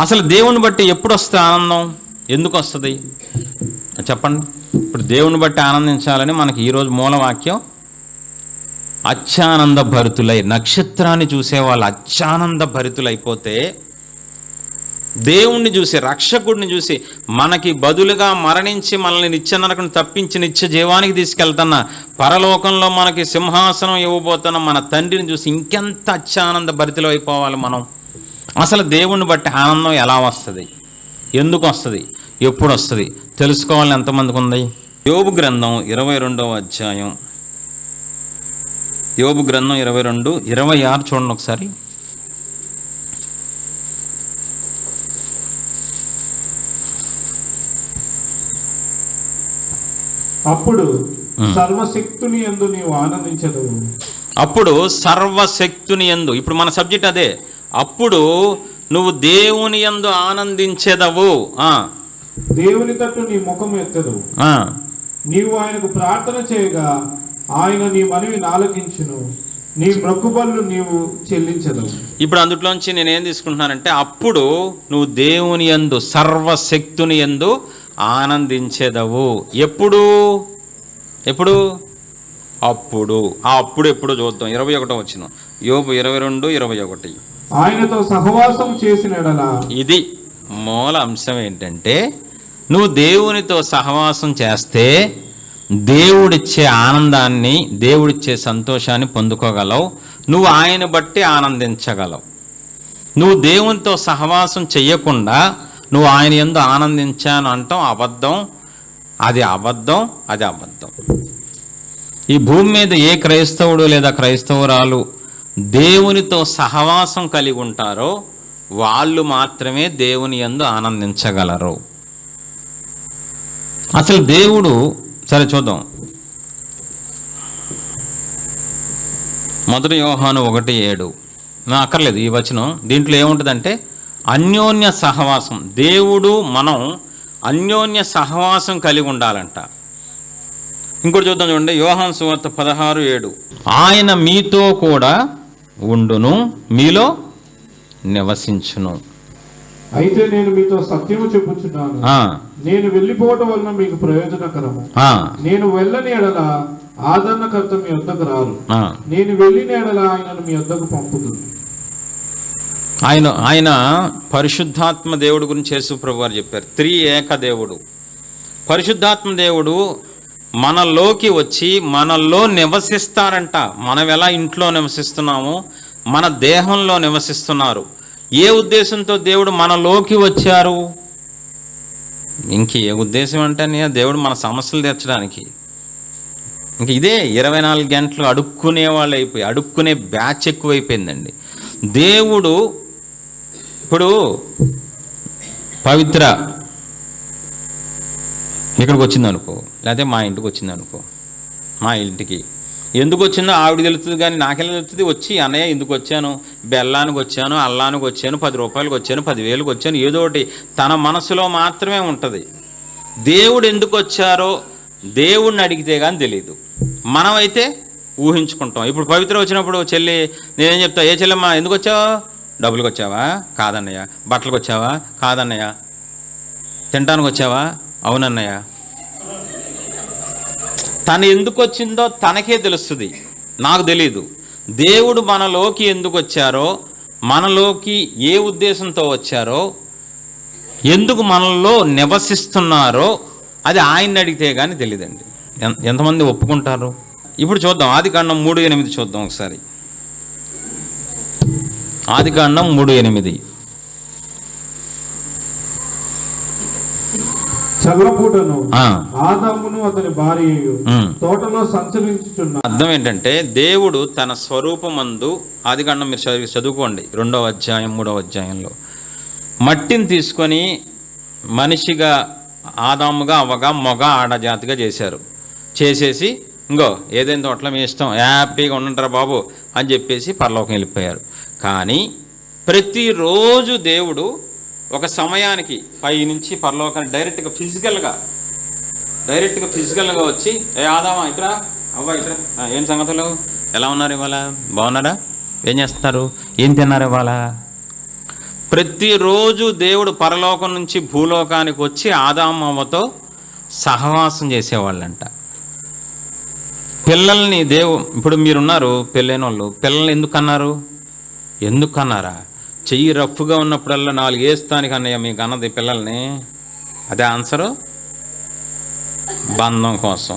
అసలు దేవుని బట్టి ఎప్పుడు వస్తుంది ఆనందం? ఎందుకు వస్తుంది చెప్పండి. ఇప్పుడు దేవుని బట్టి ఆనందించాలని మనకి ఈరోజు మూలవాక్యం, అత్యానంద భరితులై, నక్షత్రాన్ని చూసేవాళ్ళు అత్యానంద భరితులైపోతే, దేవుణ్ణి చూసి, రక్షకుడిని చూసి, మనకి బదులుగా మరణించి మనల్ని నిత్య నరకం తప్పించి నిత్య జీవానికి తీసుకెళ్తున్న, పరలోకంలో మనకి సింహాసనం ఇవ్వబోతున్న మన తండ్రిని చూసి ఇంకెంత అత్యానంద భరితులు అయిపోవాలి మనం. అసలు దేవుణ్ణి బట్టి ఆనందం ఎలా వస్తుంది, ఎందుకు వస్తుంది, ఎప్పుడు వస్తుంది తెలుసుకోవాలని ఎంతమందికి ఉంది? యోబు గ్రంథం 22వ అధ్యాయం, యోబు గ్రంథం 22:26 చూడండి ఒకసారి. అప్పుడు సర్వశక్తుని యందు నీవు ఆనందించదు. అప్పుడు సర్వశక్తుని యందు, ఇప్పుడు మన సబ్జెక్ట్ అదే. అప్పుడు నువ్వు దేవుని యందు ఆనందించేదవు. దేవుని తట్టు నీ ముఖం ఎత్తదు. నీవు ఆయనకు ప్రార్థన చేయగా ఆయన నీ మనవి ఆలకించును, నీ మొక్కుబళ్ళు నీవు చెల్లించదు. ఇప్పుడు అందులోంచి నేనేం తీసుకుంటున్నానంటే, అప్పుడు నువ్వు దేవుని యందు, సర్వశక్తుని యందు ఆనందించేదవు. ఎప్పుడు? అప్పుడు. అప్పుడు ఎప్పుడు చూద్దాం. 21వ వచనం, యోబు 22:21. ఆయనతో సహవాసం చేసినడలా. ఇది మూల అంశం ఏంటంటే, నువ్వు దేవునితో సహవాసం చేస్తే దేవుడిచ్చే ఆనందాన్ని, దేవుడిచ్చే సంతోషాన్ని పొందుకోగలవు. నువ్వు ఆయన బట్టి ఆనందించగలవు. నువ్వు దేవునితో సహవాసం చెయ్యకుండా నువ్వు ఆయన యందు ఆనందించాను అంటాం అబద్ధం. అది అబద్ధం. ఈ భూమి మీద ఏ క్రైస్తవుడు లేదా క్రైస్తవురాలు దేవునితో సహవాసం కలిగి ఉంటారో వాళ్ళు మాత్రమే దేవుని యందు ఆనందించగలరు. అసలు దేవుడు, సరే చూద్దాం, 1 యోహాను 1:7. అక్కర్లేదు ఈ వచనం. దీంట్లో ఏముంటుందంటే అన్యోన్య సహవాసం. దేవుడు మనం అన్యోన్య సహవాసం కలిగి ఉండాలంట. ఇంకోటి చూద్దాం చూడండి, యోహాను సువార్త 16:7. ఆయన మీతో కూడా ఉండును, మీలో నివసించును. అయితే నేను మీతో సత్యము చెప్పుచున్నాను, నేను వెళ్ళిపోవటం వలన మీకు ప్రయోజనకరము. నేను వెళ్ళని ఎడల ఆదరణకర్త మీ వద్దకు రారు, నేను వెళ్ళిన ఎడల ఆయనను మీ వద్దకు పంపుతుంది. ఆయన పరిశుద్ధాత్మ దేవుడు గురించి యేసు ప్రభు వారు చెప్పారు. ఏక దేవుడు, పరిశుద్ధాత్మ దేవుడు మనలోకి వచ్చి మనలో నివసిస్తారంట. మనం ఎలా ఇంట్లో నివసిస్తున్నామో మన దేహంలో నివసిస్తున్నారు. ఏ ఉద్దేశంతో దేవుడు మనలోకి వచ్చారు? ఇంకే ఉద్దేశం అంటే దేవుడు మన సమస్యలు తీర్చడానికి. ఇంక ఇదే 24 గంటలు అడుక్కునే వాళ్ళు అయిపోయి, అడుక్కునే బ్యాచ్ ఎక్కువైపోయిందండి. దేవుడు ఇప్పుడు పవిత్ర ఇక్కడికి వచ్చింది అనుకో, లేకపోతే మా ఇంటికి వచ్చింది అనుకో, మా ఇంటికి ఎందుకు వచ్చిందో ఆవిడ తెలుస్తుంది, కానీ నాకెలా తెలుస్తుంది? వచ్చి అన్నయ్య ఎందుకు వచ్చాను, బెల్లానికి వచ్చాను, అల్లానికి వచ్చాను, 10 రూపాయలకు వచ్చాను, 10,000కి వచ్చాను, ఏదో ఒకటి తన మనసులో మాత్రమే ఉంటుంది. దేవుడు ఎందుకు వచ్చారో దేవుడిని అడిగితే కానీ తెలియదు. మనమైతే ఊహించుకుంటాం. ఇప్పుడు పవిత్ర వచ్చినప్పుడు చెల్లి నేనేం చెప్తా, ఏ చెల్లెమ్మా ఎందుకు వచ్చావా? డబ్బులకు వచ్చావా? కాదన్నయ్య. బట్టలకు వచ్చావా? కాదన్నయ్య. తినడానికి వచ్చావా? అవునన్నయ్య. తను ఎందుకు వచ్చిందో తనకే తెలుస్తుంది, నాకు తెలీదు. దేవుడు మనలోకి ఎందుకు వచ్చారో, మనలోకి ఏ ఉద్దేశంతో వచ్చారో, ఎందుకు మనలో నివసిస్తున్నారో అది ఆయన్ని అడిగితే కానీ తెలియదండి. ఎంతమంది ఒప్పుకుంటారు? ఇప్పుడు చూద్దాం, ఆదికాండం 3:8 చూద్దాం ఒకసారి. ఆదికాండం 3:8. చల్లపూటను ఆదామును అతని భార్యయు తోటలో సంచరించుచున్నారు. అర్థం ఏంటంటే దేవుడు తన స్వరూపమందు, ఆదికాండం మీరు చదువుకోండి 2వ అధ్యాయం 3వ అధ్యాయంలో, మట్టిని తీసుకొని మనిషిగా ఆదాముగా అవ్వగా మగ ఆడజాతిగా చేశారు. చేసేసి ఇంకో ఏదైనా తోటలో మీ ఇష్టం, హ్యాపీగా ఉండంటారా బాబు అని చెప్పేసి పరలోకం వెళ్ళిపోయారు. కానీ ప్రతిరోజు దేవుడు ఒక సమయానికి పైనుంచి పరలోకాన్ని డైరెక్ట్గా ఫిజికల్గా వచ్చి, ఏ ఆదామా ఇట్రా, అవ్వ ఇట్రా, ఏం సంగతులు, ఎలా ఉన్నారు ఇవాళ, బాగున్నారా, ఏం చేస్తున్నారు, ఏం తిన్నారు ఇవాళ? ప్రతిరోజు దేవుడు పరలోకం నుంచి భూలోకానికి వచ్చి ఆదాము అవ్వతో సహవాసం చేసేవాళ్ళంట. పిల్లల్ని ఇప్పుడు మీరున్నారు పెళ్ళైన వాళ్ళు, పిల్లల్ని ఎందుకు అన్నారా? చెయ్యి రఫ్గా ఉన్నప్పుడల్లా 4 వేస్తానికి అన్నయ్య మీకు అన్నది పిల్లల్ని. అదే ఆన్సరు. బంధం కోసం,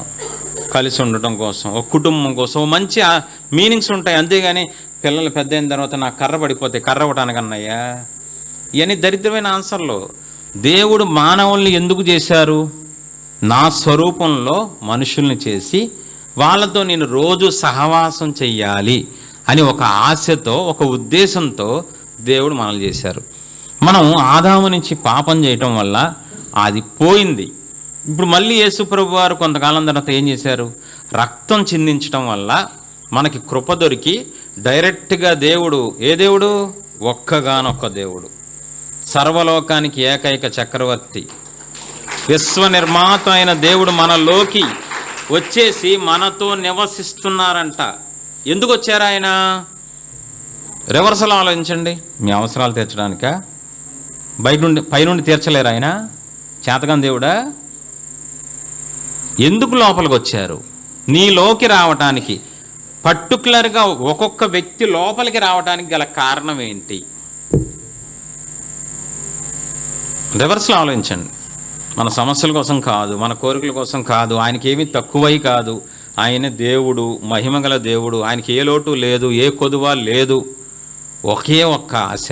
కలిసి ఉండటం కోసం, ఒక కుటుంబం కోసం, మంచి మీనింగ్స్ ఉంటాయి. అంతేగాని పిల్లలు పెద్ద అయిన తర్వాత నాకు కర్ర పడిపోతే కర్ర అవ్వటానికి అన్నయ్యా, ఇవన్నీ దరిద్రమైన ఆన్సర్లు. దేవుడు మానవుల్ని ఎందుకు చేశారు? నా స్వరూపంలో మనుషుల్ని చేసి వాళ్ళతో నేను రోజు సహవాసం చెయ్యాలి అని ఒక ఆశతో, ఒక ఉద్దేశంతో దేవుడు మనల్ని చేశారు. మనం ఆదాము నుంచి పాపం చేయటం వల్ల అది పోయింది. ఇప్పుడు మళ్ళీ యేసు ప్రభు వారు కొంతకాలం తర్వాత ఏం చేశారు? రక్తం చిందించటం వల్ల మనకి కృప దొరికి డైరెక్ట్గా దేవుడు, ఏ దేవుడు? ఒక్కగానొక్క దేవుడు, సర్వలోకానికి ఏకైక చక్రవర్తి, విశ్వ నిర్మాత అయిన దేవుడు మనలోకి వచ్చేసి మనతో నివసిస్తున్నారంట. ఎందుకు వచ్చారు ఆయన? రివర్సల్ ఆలోచించండి. మీ అవసరాలు తీర్చడానికా? పైనుండి తీర్చలేరు ఆయన? చేతగాని దేవుడా? ఎందుకు లోపలికి వచ్చారు? నీలోకి రావటానికి, పర్టికులర్గా ఒక్కొక్క వ్యక్తి లోపలికి రావడానికి గల కారణం ఏంటి? రివర్స్లో ఆలోచించండి. మన సమస్యల కోసం కాదు, మన కోరికల కోసం కాదు, ఆయనకి ఏమీ తక్కువై కాదు. ఆయన దేవుడు, మహిమగల దేవుడు, ఆయనకి ఏ లోటు లేదు, ఏ కొదువ లేదు. ఒకే ఒక్క ఆశ,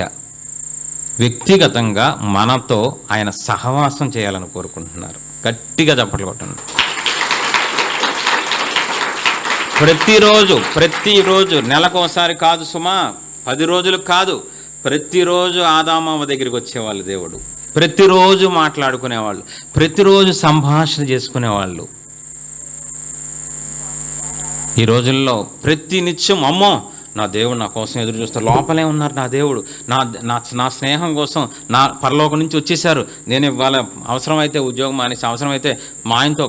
వ్యక్తిగతంగా మనతో ఆయన సహవాసం చేయాలని కోరుకుంటున్నారు. గట్టిగా చప్పట్లు కొట్టండి. ప్రతిరోజు నెలకోసారి కాదు సుమా, 10 రోజులకు కాదు, ప్రతిరోజు ఆదామవ్వ దగ్గరికి వచ్చేవాళ్ళు దేవుడు. ప్రతిరోజు మాట్లాడుకునేవాళ్ళు, ప్రతిరోజు సంభాషణ చేసుకునేవాళ్ళు. ఈ రోజుల్లో ప్రతి నిత్యం అమ్మో నా దేవుడు నా కోసం ఎదురు చూస్తారు, లోపలే ఉన్నారు నా దేవుడు, నా స్నేహం కోసం నా పరలోకం నుంచి వచ్చేసారు, నేను ఇవాళ అవసరమైతే ఉద్యోగం మానేసి, అవసరమైతే మా ఆయనతో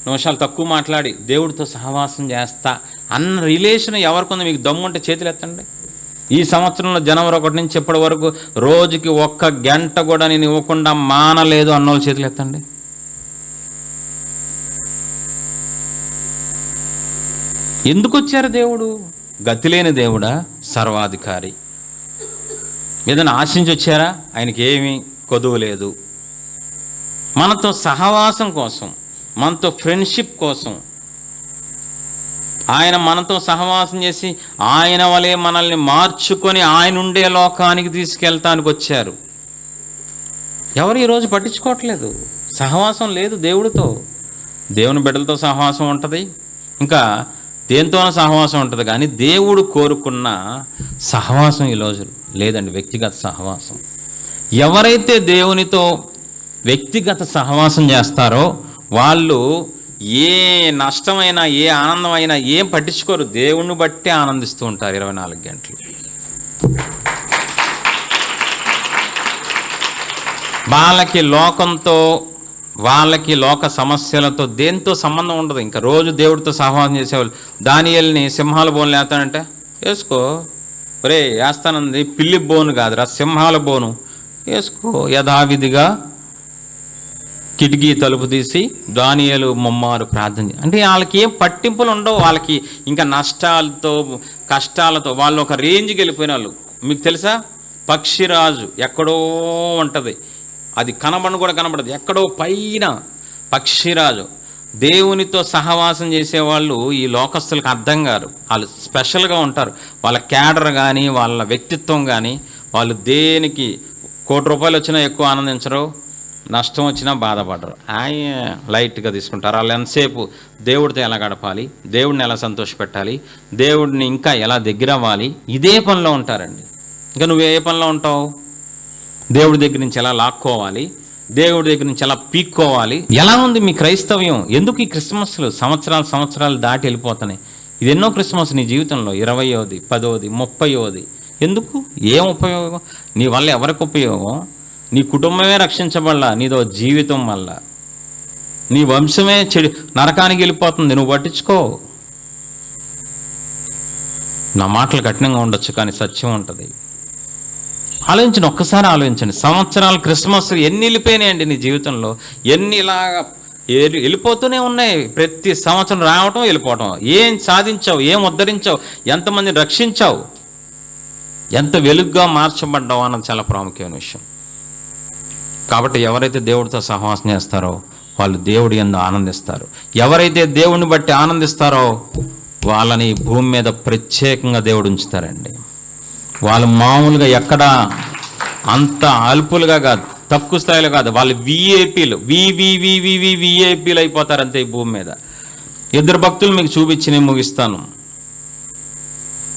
నిమిషాలు తక్కువ మాట్లాడి దేవుడితో సహవాసం చేస్తా అన్న రిలేషన్ ఎవరికి ఉంది? మీకు దమ్ముంటే చేతులు ఎత్తండి. ఈ సంవత్సరంలో జనవరి 1 నుంచి ఇప్పటి వరకు రోజుకి 1 గంట కూడా నేను ఇవ్వకుండా మానలేదు అన్నోళ్ళు చేతులు ఎత్తండి. ఎందుకు వచ్చారు? దేవుడు గతి లేని దేవుడా? సర్వాధికారి. ఏదైనా ఆశించి వచ్చారా? ఆయనకి ఏమీ కొదువు లేదు. మనతో సహవాసం కోసం, మనతో ఫ్రెండ్షిప్ కోసం ఆయన మనతో సహవాసం చేసి ఆయన వలె మనల్ని మార్చుకొని ఆయన ఉండే లోకానికి తీసుకెళ్తానికి వచ్చారు. ఎవరు ఈరోజు పట్టించుకోవట్లేదు. సహవాసం లేదు దేవుడితో. దేవుని బిడ్డలతో సహవాసం ఉంటుంది, ఇంకా దేనితోనో సహవాసం ఉంటుంది, కానీ దేవుడు కోరుకున్న సహవాసం ఈరోజు లేదండి. వ్యక్తిగత సహవాసం. ఎవరైతే దేవునితో వ్యక్తిగత సహవాసం చేస్తారో వాళ్ళు ఏ నష్టమైనా ఏ ఆనందమైనా ఏం పట్టించుకోరు. దేవుణ్ణి బట్టి ఆనందిస్తూ ఉంటారు 24 గంటలు. వాళ్ళకి లోకంతో, వాళ్ళకి లోక సమస్యలతో దేంతో సంబంధం ఉండదు. ఇంకా రోజు దేవుడితో సహవాసం చేసేవాళ్ళు. దానియేలుని సింహాల బోను లేస్తానంటే వేసుకో, ఒరే వేస్తానంది పిల్లి బోను కాదురా, సింహాల బోను వేసుకో. యథావిధిగా కిటికీ తలుపు తీసి దానియేలు ముమ్మారు ప్రార్థన. అంటే వాళ్ళకి ఏం పట్టింపులు ఉండవు. వాళ్ళకి ఇంకా నష్టాలతో కష్టాలతో వాళ్ళు ఒక రేంజ్కి వెళ్ళిపోయిన వాళ్ళు. మీకు తెలుసా, పక్షిరాజు ఎక్కడో ఉంటుంది, అది కనబడను కూడా కనబడదు, ఎక్కడో పైన పక్షిరాజు. దేవునితో సహవాసం చేసేవాళ్ళు ఈ లోకస్తులకు అర్థం కారు. వాళ్ళు స్పెషల్గా ఉంటారు. వాళ్ళ క్యాడర్ కానీ వాళ్ళ వ్యక్తిత్వం కానీ వాళ్ళు దేనికి ₹1 వచ్చినా ఎక్కువ ఆనందించరు, నష్టం వచ్చినా బాధపడరు. లైట్గా తీసుకుంటారు. వాళ్ళు ఎంతసేపు దేవుడితో ఎలా గడపాలి, దేవుడిని ఎలా సంతోషపెట్టాలి, దేవుడిని ఇంకా ఎలా దగ్గర అవ్వాలి, ఇదే పనిలో ఉంటారండి. ఇంకా నువ్వు ఏ పనిలో ఉంటావు? దేవుడి దగ్గర నుంచి ఎలా లాక్కోవాలి, దేవుడి దగ్గర నుంచి ఎలా పీక్కోవాలి. ఎలా ఉంది మీ క్రైస్తవ్యం? ఎందుకు ఈ క్రిస్మస్లు సంవత్సరాలు దాటి వెళ్ళిపోతున్నాయి? ఇది ఎన్నో క్రిస్మస్ నీ జీవితంలో, 20వ, 10వ, 30వ. ఎందుకు? ఏం ఉపయోగం? నీ వల్ల ఎవరికి ఉపయోగం? నీ కుటుంబమే రక్షించబడలా, నీదో జీవితం వల్ల నీ వంశమే నరకానికి వెళ్ళిపోతుంది. నువ్వు పట్టించుకో. నా మాటలు కఠినంగా ఉండొచ్చు, కానీ సత్యం ఉంటుంది. ఆలోచించండి, ఒక్కసారి ఆలోచించండి. సంవత్సరాలు క్రిస్మస్ ఎన్ని వెళ్ళిపోయినాయండి నీ జీవితంలో? ఎన్ని ఇలాగా వెళ్ళిపోతూనే ఉన్నాయి. ప్రతి సంవత్సరం రావటం వెళ్ళిపోవటం. ఏం సాధించావు? ఏం ఉద్ధరించావు? ఎంతమందిని రక్షించావు? ఎంత వెలుగుగా మార్చబడ్డావు అన్నది చాలా ప్రాముఖ్యమైన విషయం. కాబట్టి ఎవరైతే దేవుడితో సహవాసం చేస్తారో వాళ్ళు దేవుడి యందు ఆనందిస్తారు. ఎవరైతే దేవుడిని బట్టి ఆనందిస్తారో వాళ్ళని భూమి మీద ప్రత్యేకంగా దేవుడు ఉంచుతారండి. వాళ్ళు మామూలుగా ఎక్కడ అంత అల్పులుగా కాదు, తక్కువ స్థాయిలో కాదు, వాళ్ళు విఐపీలు, విఐపీలు అయిపోతారు అంతే ఈ భూమి మీద. 2 భక్తులు మీకు చూపించి నేను ముగిస్తాను.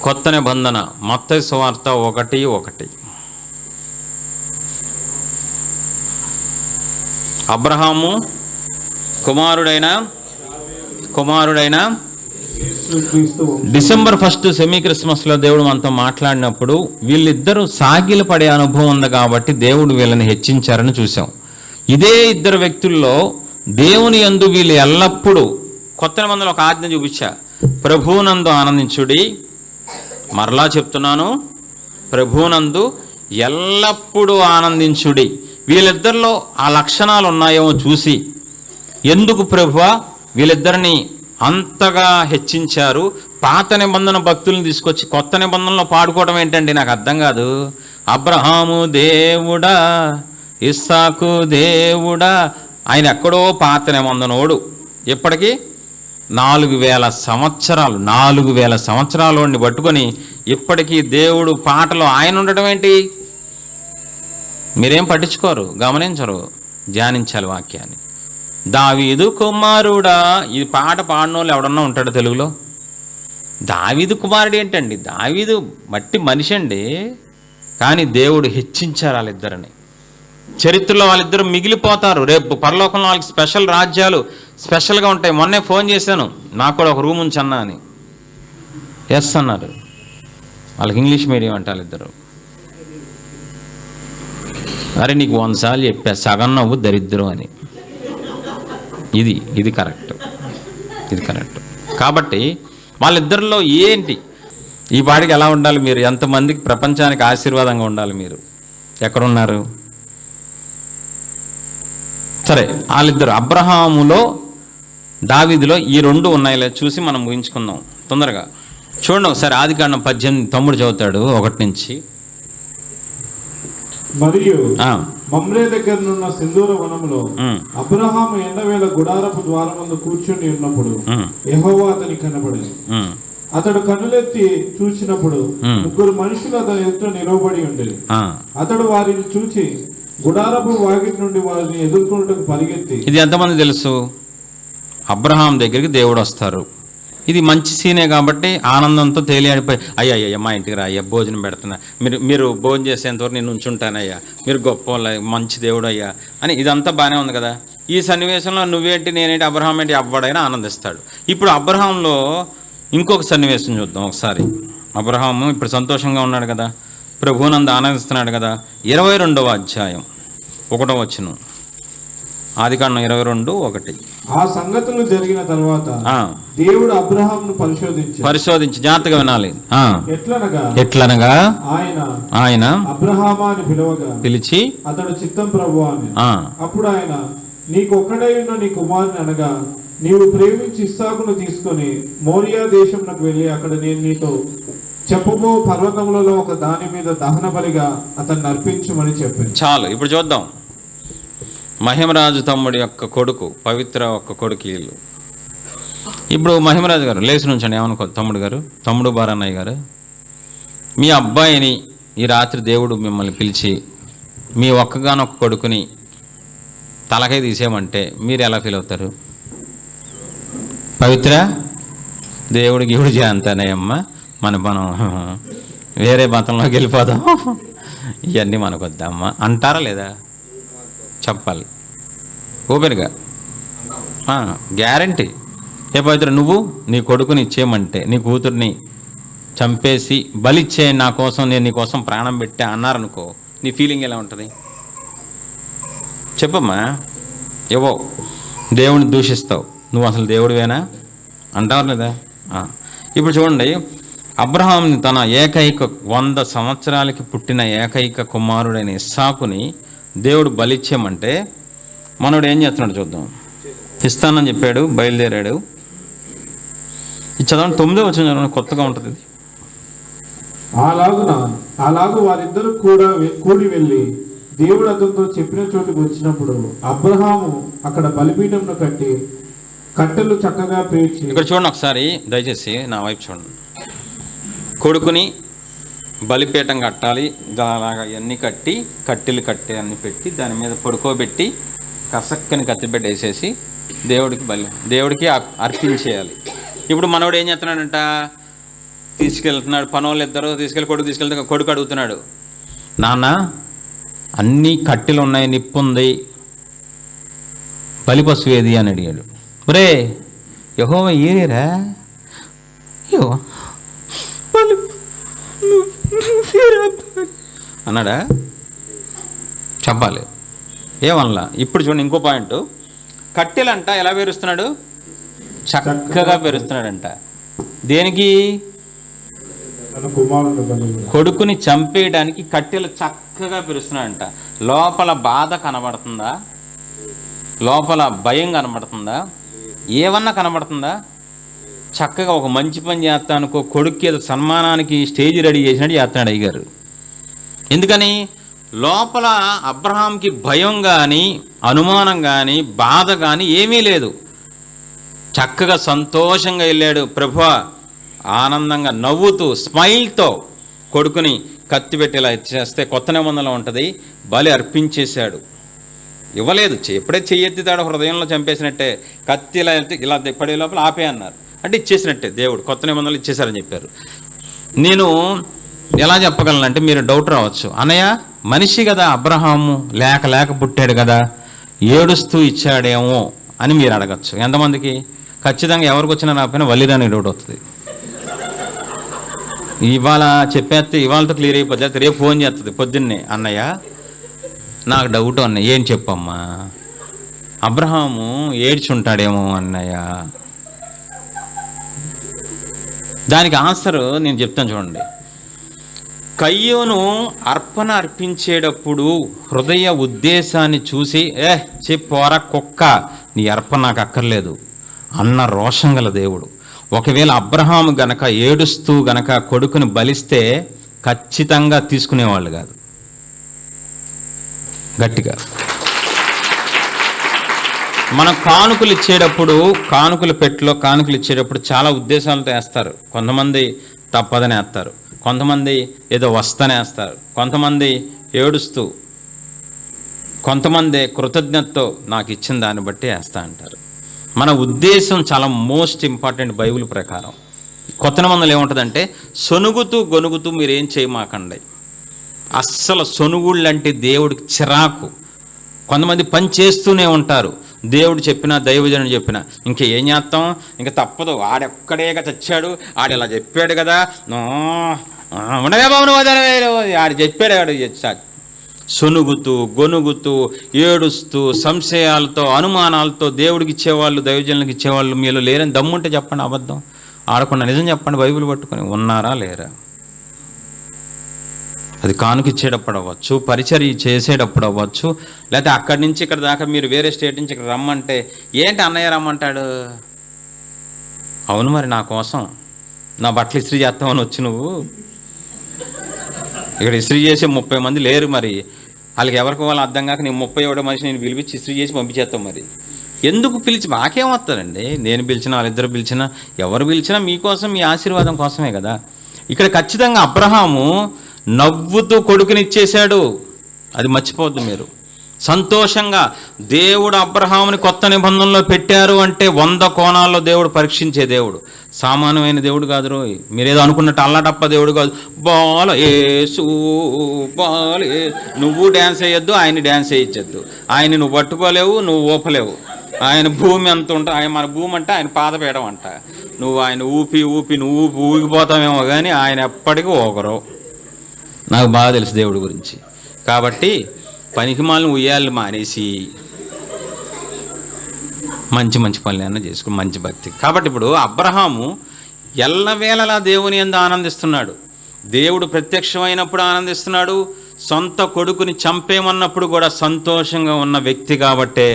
కొత్త నిబంధన మత్తయి సువార్త 1:1. అబ్రహాము కుమారుడైన డిసెంబర్ 1 సెమీ క్రిస్మస్లో దేవుడు మనతో మాట్లాడినప్పుడు వీళ్ళిద్దరూ సాగిలపడే అనుభవం ఉంది కాబట్టి దేవుడు వీళ్ళని హెచ్చించారని చూసాం. ఇదే 2 వ్యక్తుల్లో దేవుని యందు వీళ్ళు ఎల్లప్పుడూ, కొత్త నిబంధనలో ఒక ఆజ్ఞ చూపించా, ప్రభువునందు ఆనందించుడి. మరలా చెప్తున్నాను, ప్రభువునందు ఎల్లప్పుడూ ఆనందించుడి. వీళ్ళిద్దరిలో ఆ లక్షణాలు ఉన్నాయేమో చూసి, ఎందుకు ప్రభువా వీళ్ళిద్దరిని అంతగా హెచ్చించారు? పాత నిబంధన భక్తులను తీసుకొచ్చి కొత్త నిబంధనలో పాడుకోవడం ఏంటండి? నాకు అర్థం కాదు. అబ్రహాము దేవుడా, ఇస్సాకు దేవుడా, ఆయన ఎక్కడో పాత నిబంధనోడు. ఇప్పటికీ 4000 సంవత్సరాలు, 4000 సంవత్సరాలు పట్టుకొని ఇప్పటికీ దేవుడు పాటలో ఆయన ఉండటం ఏంటి? మీరేం పట్టించుకోరు, గమనించరు. ధ్యానించాలి వాక్యాన్ని. దావీదు కుమారుడా, ఈ పాట పాడినోళ్ళు ఎవడన్నా ఉంటాడు తెలుగులో? దావీదు కుమారుడు ఏంటండి? దావీదు మట్టి మనిషి అండి, కానీ దేవుడు హెచ్చించారు వాళ్ళిద్దరిని. చరిత్రలో వాళ్ళిద్దరు మిగిలిపోతారు. రేపు పరలోకంలో వాళ్ళకి స్పెషల్ రాజ్యాలు స్పెషల్గా ఉంటాయి. మొన్నే ఫోన్ చేశాను, నాకు కూడా ఒక రూమ్ ఉంచన్నా అని. ఎస్ అన్నారు. వాళ్ళకి ఇంగ్లీష్ మీడియం అంటే వాళ్ళిద్దరు. అరే నీకు 100 సార్లు చెప్పా, సగం నవ్వు దరిద్రం అని. ఇది కరెక్ట్. ఇది కరెక్ట్. కాబట్టి వాళ్ళిద్దరిలో ఏంటి ఈ పాటికి ఎలా ఉండాలి మీరు? ఎంతమందికి ప్రపంచానికి ఆశీర్వాదంగా ఉండాలి మీరు? ఎక్కడున్నారు? సరే, వాళ్ళిద్దరు అబ్రహాములో దావీదులో ఈ రెండు ఉన్నాయిలే చూసి మనం ఊహించుకుందాం తొందరగా. చూడండి ఒకసారి ఆదికాండం 18 తమ్ముడు చదువుతాడు 1 నుంచి. మరియు మమ్రే దగ్గరనున్న సింధూర వనంలో అబ్రహాము ఎండవేళ గుడారపు ద్వారమందు కూర్చుని ఉన్నప్పుడు యెహోవా అతనికి కనబడింది. అతడు కన్నులెత్తి చూసినప్పుడు 3 మనుషులు అతని ఎదుట నిలవబడి ఉండేది. అతడు వారిని చూచి గుడారపు వాకిటి నుండి వారిని ఎదుర్కొన్నట్టుకు పరిగెత్తి. ఇది ఎంతమంది తెలుసు? అబ్రహాం దగ్గరికి దేవుడు వస్తారు. ఇది మంచి సీనే కాబట్టి ఆనందంతో తేలియాడిపోయి, అయ్యా మా ఇంటికి రా అయ్యా, భోజనం పెడుతున్నా, మీరు భోజనం చేసేంతవరకు నేను ఉంచుంటానయ్యా, మీరు గొప్ప మంచి దేవుడు అయ్యా అని. ఇదంతా బాగానే ఉంది కదా. ఈ సన్నివేశంలో నువ్వేంటి నేనేంటి అబ్రహాం ఏంటి అవ్వడైనా ఆనందిస్తాడు. ఇప్పుడు అబ్రహాంలో ఇంకొక సన్నివేశం చూద్దాం ఒకసారి. అబ్రహాము ఇప్పుడు సంతోషంగా ఉన్నాడు కదా, ప్రభువునందు ఆనందిస్తున్నాడు కదా. 22వ అధ్యాయం 1వ వచనం, ఆదికాండం 22:1. ఆ సంగతులు జరిగిన తర్వాత దేవుడు అబ్రహామును పరిశోధించి జాగ్రత్తగా వినాలి. ఎట్లనగా ఆయన అబ్రహామా అని పిలిచి అతడు చిత్తం ప్రభువా అని. అప్పుడు ఆయన నీకు ఒక్కడై ఉన్న నీ కుమారుని అనగా నీవు ప్రేమించి ఇస్సాకును తీసుకొని మోరియా దేశంలోకి వెళ్ళి అక్కడ నేను నీతో చెప్పబో పర్వతములలో ఒక దాని మీద దహన బలిగా అతన్ని అర్పించమని చెప్పాను. చాలు. ఇప్పుడు చూద్దాం. మహిమరాజు తమ్ముడి యొక్క కొడుకు, పవిత్ర ఒక్క కొడుకు వీళ్ళు. ఇప్పుడు మహిమరాజు గారు లేచి నుంచండి. ఏమనుకో తమ్ముడు గారు, తమ్ముడు బారన్నయ్య గారు, మీ అబ్బాయిని ఈ రాత్రి దేవుడు మిమ్మల్ని పిలిచి మీ ఒక్కగానొక్క కొడుకుని తలకాయ తీసేయమంటే మీరు ఎలా ఫీల్ అవుతారు? పవిత్ర దేవుడికి ఇవుడు చేయంతానయ్యమ్మ, మనం వేరే మతంలోకి వెళ్ళిపోదాం, ఇవన్నీ మనకు వద్దామ్మా అంటారా లేదా? చెప్పాలి ఓపెన్గా, గ్యారంటీ. ఏ పవిత్ర నువ్వు నీ కొడుకుని ఇచ్చేయమంటే, నీ కూతుర్ని చంపేసి బలిచ్చే నా కోసం, నేను నీ కోసం ప్రాణం పెట్టా అన్నారనుకో, నీ ఫీలింగ్ ఎలా ఉంటుంది చెప్పమ్మా? ఏవో దేవుడిని దూషిస్తావు, నువ్వు అసలు దేవుడివేనా అంటారు లేదా? ఇప్పుడు చూడండి, అబ్రహాంని తన ఏకైక 100 సంవత్సరాలకి పుట్టిన ఏకైక కుమారుడైన ఇస్సాకుని దేవుడు బలిచ్చామంటే మనోడు ఏం చేస్తున్నాడు చూద్దాం. ఇస్తానని చెప్పాడు, బయలుదేరాడు. ఇది చదవండి, 9వ వచనం కొత్తగా ఉంటుంది. అలాగు వారిద్దరు కూడా కూడి వెళ్ళి దేవుడు అతనితో చెప్పిన చోటుకు వచ్చినప్పుడు అబ్రహాము అక్కడ బలిపీఠంను కట్టి కట్టెలు చక్కగా పేర్చి. ఇక్కడ చూడండి ఒకసారి దయచేసి నా వైపు చూడండి. కొడుకుని బలిపీఠం కట్టాలి, అలాగా ఇవన్నీ కట్టి కట్టెలు కట్టి అన్ని పెట్టి దాని మీద పడుకోబెట్టి కసక్కని కత్తిపెట్టి వేసేసి దేవుడికి అర్పించేయాలి. ఇప్పుడు మనోడు ఏం చేస్తున్నాడంట, తీసుకెళ్తున్నాడు, పనోళ్ళు ఇద్దరు తీసుకెళ్తే కొడుకు అడుగుతున్నాడు, నాన్న అన్నీ కట్టెలు ఉన్నాయి, నిప్పు ఉంది, బలిపశువు ఏది అని అడిగాడు. ఒరే యెహోవా ఏరేరా అన్నాడా? చెప్పాలి ఏమనలా. ఇప్పుడు చూడండి ఇంకో పాయింట్, కట్టెలంట ఎలా పేరుస్తున్నాడు? చక్కగా పేరుస్తున్నాడంట. దేనికి? కొడుకుని చంపేయడానికి కట్టెలు చక్కగా పేరుస్తున్నాడంట. లోపల బాధ కనబడుతుందా? లోపల భయం కనబడుతుందా? ఏమన్నా కనబడుతుందా? చక్కగా ఒక మంచి పని చేస్తానుకో, కొడుక్కి ఏదో సన్మానానికి స్టేజ్ రెడీ చేసినట్టు చేస్తున్నాడు అయ్యగారు. ఎందుకని? లోపల అబ్రహాంకి భయం కానీ అనుమానం కానీ బాధ కానీ ఏమీ లేదు. చక్కగా సంతోషంగా వెళ్ళాడు. ప్రభువా ఆనందంగా నవ్వుతూ స్మైల్తో కొడుకుని కత్తి పెట్టి ఇలా చేస్తే కొత్త నిబంధనలో ఉంటుంది, బలి అర్పించేశాడు. ఇవ్వలేదు, ఎప్పుడే చెయ్యెత్తితాడో హృదయంలో చంపేసినట్టే. కత్తి ఇలా పడే లోపల ఆపే అన్నారు అంటే ఇచ్చేసినట్టే. దేవుడు కొత్త నిబంధనలు ఇచ్చేశారని చెప్పారు. నేను ఎలా చెప్పగలనంటే, మీరు డౌట్ రావచ్చు, అన్నయ్య మనిషి కదా అబ్రహాము, లేక పుట్టాడు కదా, ఏడుస్తూ ఇచ్చాడేమో అని మీరు అడగచ్చు. ఎంతమందికి? ఖచ్చితంగా ఎవరికి వచ్చినా రాకపోయినా వల్లిరాని డౌట్ వస్తుంది. ఇవాళ చెప్పేస్తే ఇవాళతో క్లియర్ అయిపోతుంది, రేపు ఫోన్ చేస్తుంది పొద్దున్నే, అన్నయ్య నాకు డౌట్ అన్నయ్య. ఏం చెప్పమ్మా? అబ్రహాము ఏడ్చుంటాడేమో అన్నయ్య దానికి ఆన్సర్ నేను చెప్తాను చూడండి. కయ్యూను అర్పణ అర్పించేటప్పుడు హృదయ ఉద్దేశాన్ని చూసి చెప్పోరా కుక్క, నీ అర్పణ నాకు అక్కర్లేదు అన్న రోషం గల దేవుడు. ఒకవేళ అబ్రహాము గనక ఏడుస్తూ గనక కొడుకుని బలిస్తే ఖచ్చితంగా తీసుకునేవాళ్ళు కాదు. గట్టిగా మనం కానుకలు ఇచ్చేటప్పుడు, కానుకలు పెట్టిలో కానుకలు ఇచ్చేటప్పుడు చాలా ఉద్దేశాలతో వేస్తారు. కొంతమంది తప్పదని వేస్తారు, కొంతమంది ఏదో వస్తనే వేస్తారు, కొంతమంది ఏడుస్తూ, కొంతమంది కృతజ్ఞతతో నాకు ఇచ్చిన దాన్ని బట్టి వేస్తా అంటారు. మన ఉద్దేశం చాలా మోస్ట్ ఇంపార్టెంట్. బైబిల్ ప్రకారం కొత్త నిబంధనలు ఏముంటుందంటే, సొనుగుతూ గొనుగుతూ మీరేం చేయమాకండి. అస్సలు సొనుగుళ్ళంటే దేవుడికి చిరాకు. కొంతమంది పని చేస్తూనే ఉంటారు, దేవుడు చెప్పినా దైవజనుడు చెప్పినా ఇంకేం చేస్తాం, ఇంకా తప్పదు, ఆడెక్కడేగా చచ్చాడు, ఆడు ఇలా చెప్పాడు కదా, ఉండగా బాబు ఆడు చెప్పాడు, ఆడు సొనుగుతూ గొనుగుతూ ఏడుస్తూ సంశయాలతో అనుమానాలతో దేవుడికి ఇచ్చేవాళ్ళు, దైవజనులకు ఇచ్చేవాళ్ళు మీలో లేరని దమ్ముంటే చెప్పండి, అబద్ధం ఆడకుండా నిజం చెప్పండి. బైబిల్ పట్టుకొని ఉన్నారా లేరా? అది కానుకిచ్చేటప్పుడు అవ్వచ్చు, పరిచర్య చేసేటప్పుడు అవ్వచ్చు, లేకపోతే అక్కడి నుంచి ఇక్కడ దాకా మీరు వేరే స్టేట్ నుంచి ఇక్కడ రమ్మంటే ఏంటి అన్నయ్య రమ్మంటాడు, అవును మరి నా కోసం నా బట్టలు ఇస్త్రీ చేస్తామని వచ్చి నువ్వు ఇక్కడ ఇస్త్రీ చేసే 30 మంది లేరు, మరి వాళ్ళకి ఎవరికి వాళ్ళు అర్థం కాక నేను 31 మనిషి నేను పిలిపించి ఇస్త్రీ చేసి పంపించేస్తాం. మరి ఎందుకు పిలిచి మాకేమవుతారండి? నేను పిలిచినా వాళ్ళిద్దరు పిలిచినా ఎవరు పిలిచినా మీకోసం, మీ ఆశీర్వాదం కోసమే కదా. ఇక్కడ ఖచ్చితంగా అబ్రహాము నవ్వుతూ కొడుకునిచ్చేశాడు, అది మర్చిపోవద్దు మీరు. సంతోషంగా దేవుడు అబ్రహాముని కొత్త నిబంధనలో పెట్టారు అంటే 100 కోణాల్లో దేవుడు పరీక్షించే దేవుడు, సామాన్యమైన దేవుడు కాదు రోయ్. మీరేదో అనుకున్నట్టు అల్లటప్ప దేవుడు కాదు. బాల యేసు బాల, నువ్వు డ్యాన్స్ వేయొద్దు, ఆయన డ్యాన్స్ వేయించద్దు, ఆయన నువ్వు పట్టుకోలేవు, నువ్వు ఊపలేవు. ఆయన భూమి అంత ఉంటా, ఆయన మన భూమి అంటే ఆయన పాదపీయడం అంట, నువ్వు ఆయన ఊపి ఊపి నువ్వు ఊగిపోతావేమో కానీ ఆయన ఎప్పటికీ ఊగరు. నాకు బాగా తెలుసు దేవుడి గురించి. కాబట్టి పనికిమాలను ఉయ్యాలు మానేసి మంచి మంచి పనులైనా చేసుకుని మంచి భక్తి. కాబట్టి ఇప్పుడు అబ్రహాము ఎల్లవేళలా దేవుని యందు ఆనందిస్తున్నాడు. దేవుడు ప్రత్యక్షమైనప్పుడు ఆనందిస్తున్నాడు, సొంత కొడుకుని చంపేమన్నప్పుడు కూడా సంతోషంగా ఉన్న వ్యక్తి. కాబట్టే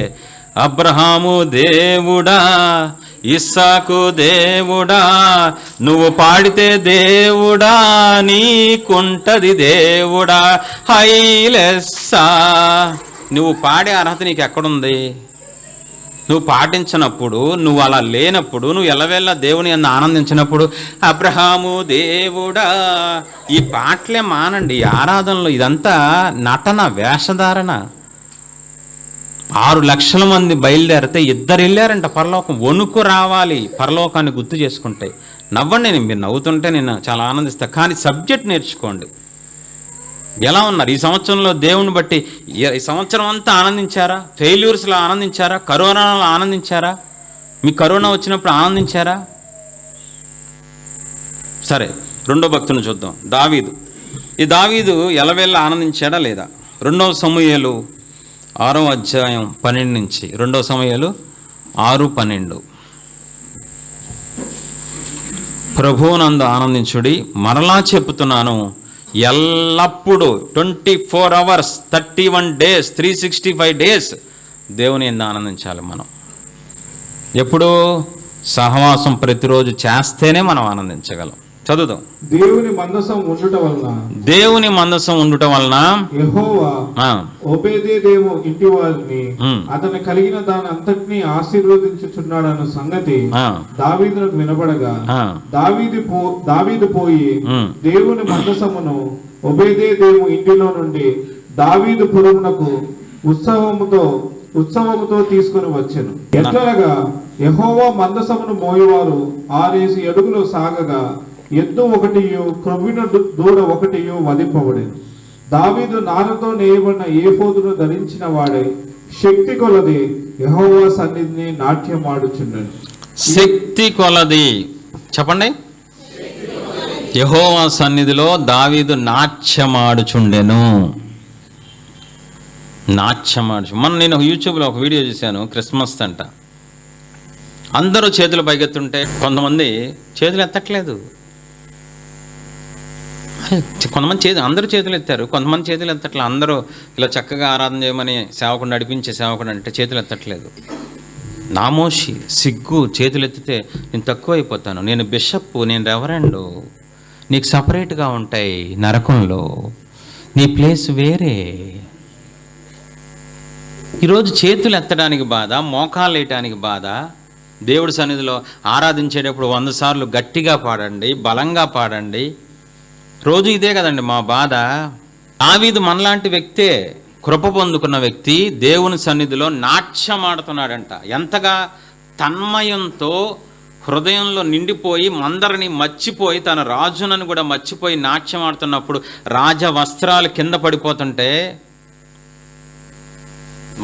అబ్రహాము దేవుడా, ఇస్సాకు దేవుడా, నువ్వు పాడితే దేవుడా, నీకుంటది దేవుడా హైలెస్సా. నువ్వు పాడే అర్హత నీకు ఎక్కడుంది? నువ్వు పాటించినప్పుడు, నువ్వు అలా లేనప్పుడు, నువ్వు ఎల్లవేళ దేవుని యందు ఆనందించినప్పుడు అబ్రహాము దేవుడా. ఈ పాటలే మానండి, ఆరాధనలో ఇదంతా నటన, వేషధారణ. 6 లక్షల మంది బయలుదేరితే 2 వెళ్ళారంట పరలోకం. వణుకు రావాలి పరలోకాన్ని గుర్తు చేసుకుంటే. నవ్వండి, మీరు నవ్వుతుంటే నేను చాలా ఆనందిస్తాను, కానీ సబ్జెక్ట్ నేర్చుకోండి. ఎలా ఉన్నారు ఈ సంవత్సరంలో దేవుని బట్టి? ఈ సంవత్సరం అంతా ఆనందించారా? ఫెయిల్యూర్స్లో ఆనందించారా? కరోనాలో ఆనందించారా? మీకు కరోనా వచ్చినప్పుడు ఆనందించారా? సరే, రెండో భక్తుని చూద్దాం, దావీదు. ఈ దావీదు ఎలవేళ ఆనందించాడా లేదా? 2వ సమూయేలు 6వ అధ్యాయం 12 నుంచి 2వ సమూయేలు 6:12. ప్రభువునందు ఆనందించుడి, మరలా చెప్పుతున్నాను, ఎల్లప్పుడూ 24 hours 31 days 365 days దేవుని యందు ఆనందించాలి. మనం ఎప్పుడు సహవాసం ప్రతిరోజు చేస్తేనే మనం ఆనందించగలం. చదువుదాం. దేవుని మందసం ఉండుట వలన యెహోవా ఓబేదేదోము ఇంటి వారిని అతను కలిగిన దాని అంతటినీ ఆశీర్వదించుచున్నాడన్న సంగతి దావీదునకు వినబడగా దావీదు పోయి దేవుని మందసమును ఓబేదేదోము ఇంటిలో నుండి దావీదు పురమునకు ఉత్సవముతో తీసుకుని వచ్చెను. ఎట్లనగా యెహోవా మందసమును మోయువారు 6 అడుగులు సాగగా ఎద్దు 1 క్రొవ్విన దూడ 1 వధింపబడెను. దావీదు నారతో నేయబడిన ఏఫోదును ధరించిన వాడే శక్తి కొలది యెహోవా సన్నిధిని నాట్యమాడుచుండెను. శక్తి కొలది చెప్పండి. యెహోవా సన్నిధిలో దావీదు నాట్యమాడుచుండెను. మొన్న నేను యూట్యూబ్లో ఒక వీడియో చూశాను, క్రిస్మస్ అంట. అందరూ చేతులు పైకెత్తుంటే కొంతమంది చేతులు ఎత్తట్లేదు. కొంతమంది అందరూ చేతులు ఎత్తారు, కొంతమంది చేతులు ఎత్తట్లే. అందరూ ఇలా చక్కగా ఆరాధన చేయమని సేవకుడు నడిపించే సేవకుడు అంటే చేతులు ఎత్తట్లేదు. నామోషి, సిగ్గు, చేతులు ఎత్తితే నేను తక్కువ అయిపోతాను, నేను బిషప్, నేను రెవరెండు, నీకు సపరేట్గా ఉంటాయి నరకంలో, నీ ప్లేస్ వేరే. ఈరోజు చేతులు ఎత్తడానికి బాధ, మోకాలు వేయటానికి బాధ. దేవుడి సన్నిధిలో ఆరాధించేటప్పుడు 100 సార్లు గట్టిగా పాడండి, బలంగా పాడండి. రోజు ఇదే కదండి మా బాధ. దావీదు మనలాంటి వ్యక్తే, కృప పొందుకున్న వ్యక్తి, దేవుని సన్నిధిలో నాట్యమాడుతున్నాడంట. ఎంతగా తన్మయంతో హృదయంలో నిండిపోయి మందరిని మర్చిపోయి తన రాజునని కూడా మర్చిపోయి నాట్యమాడుతున్నప్పుడు రాజ వస్త్రాలు కింద పడిపోతుంటే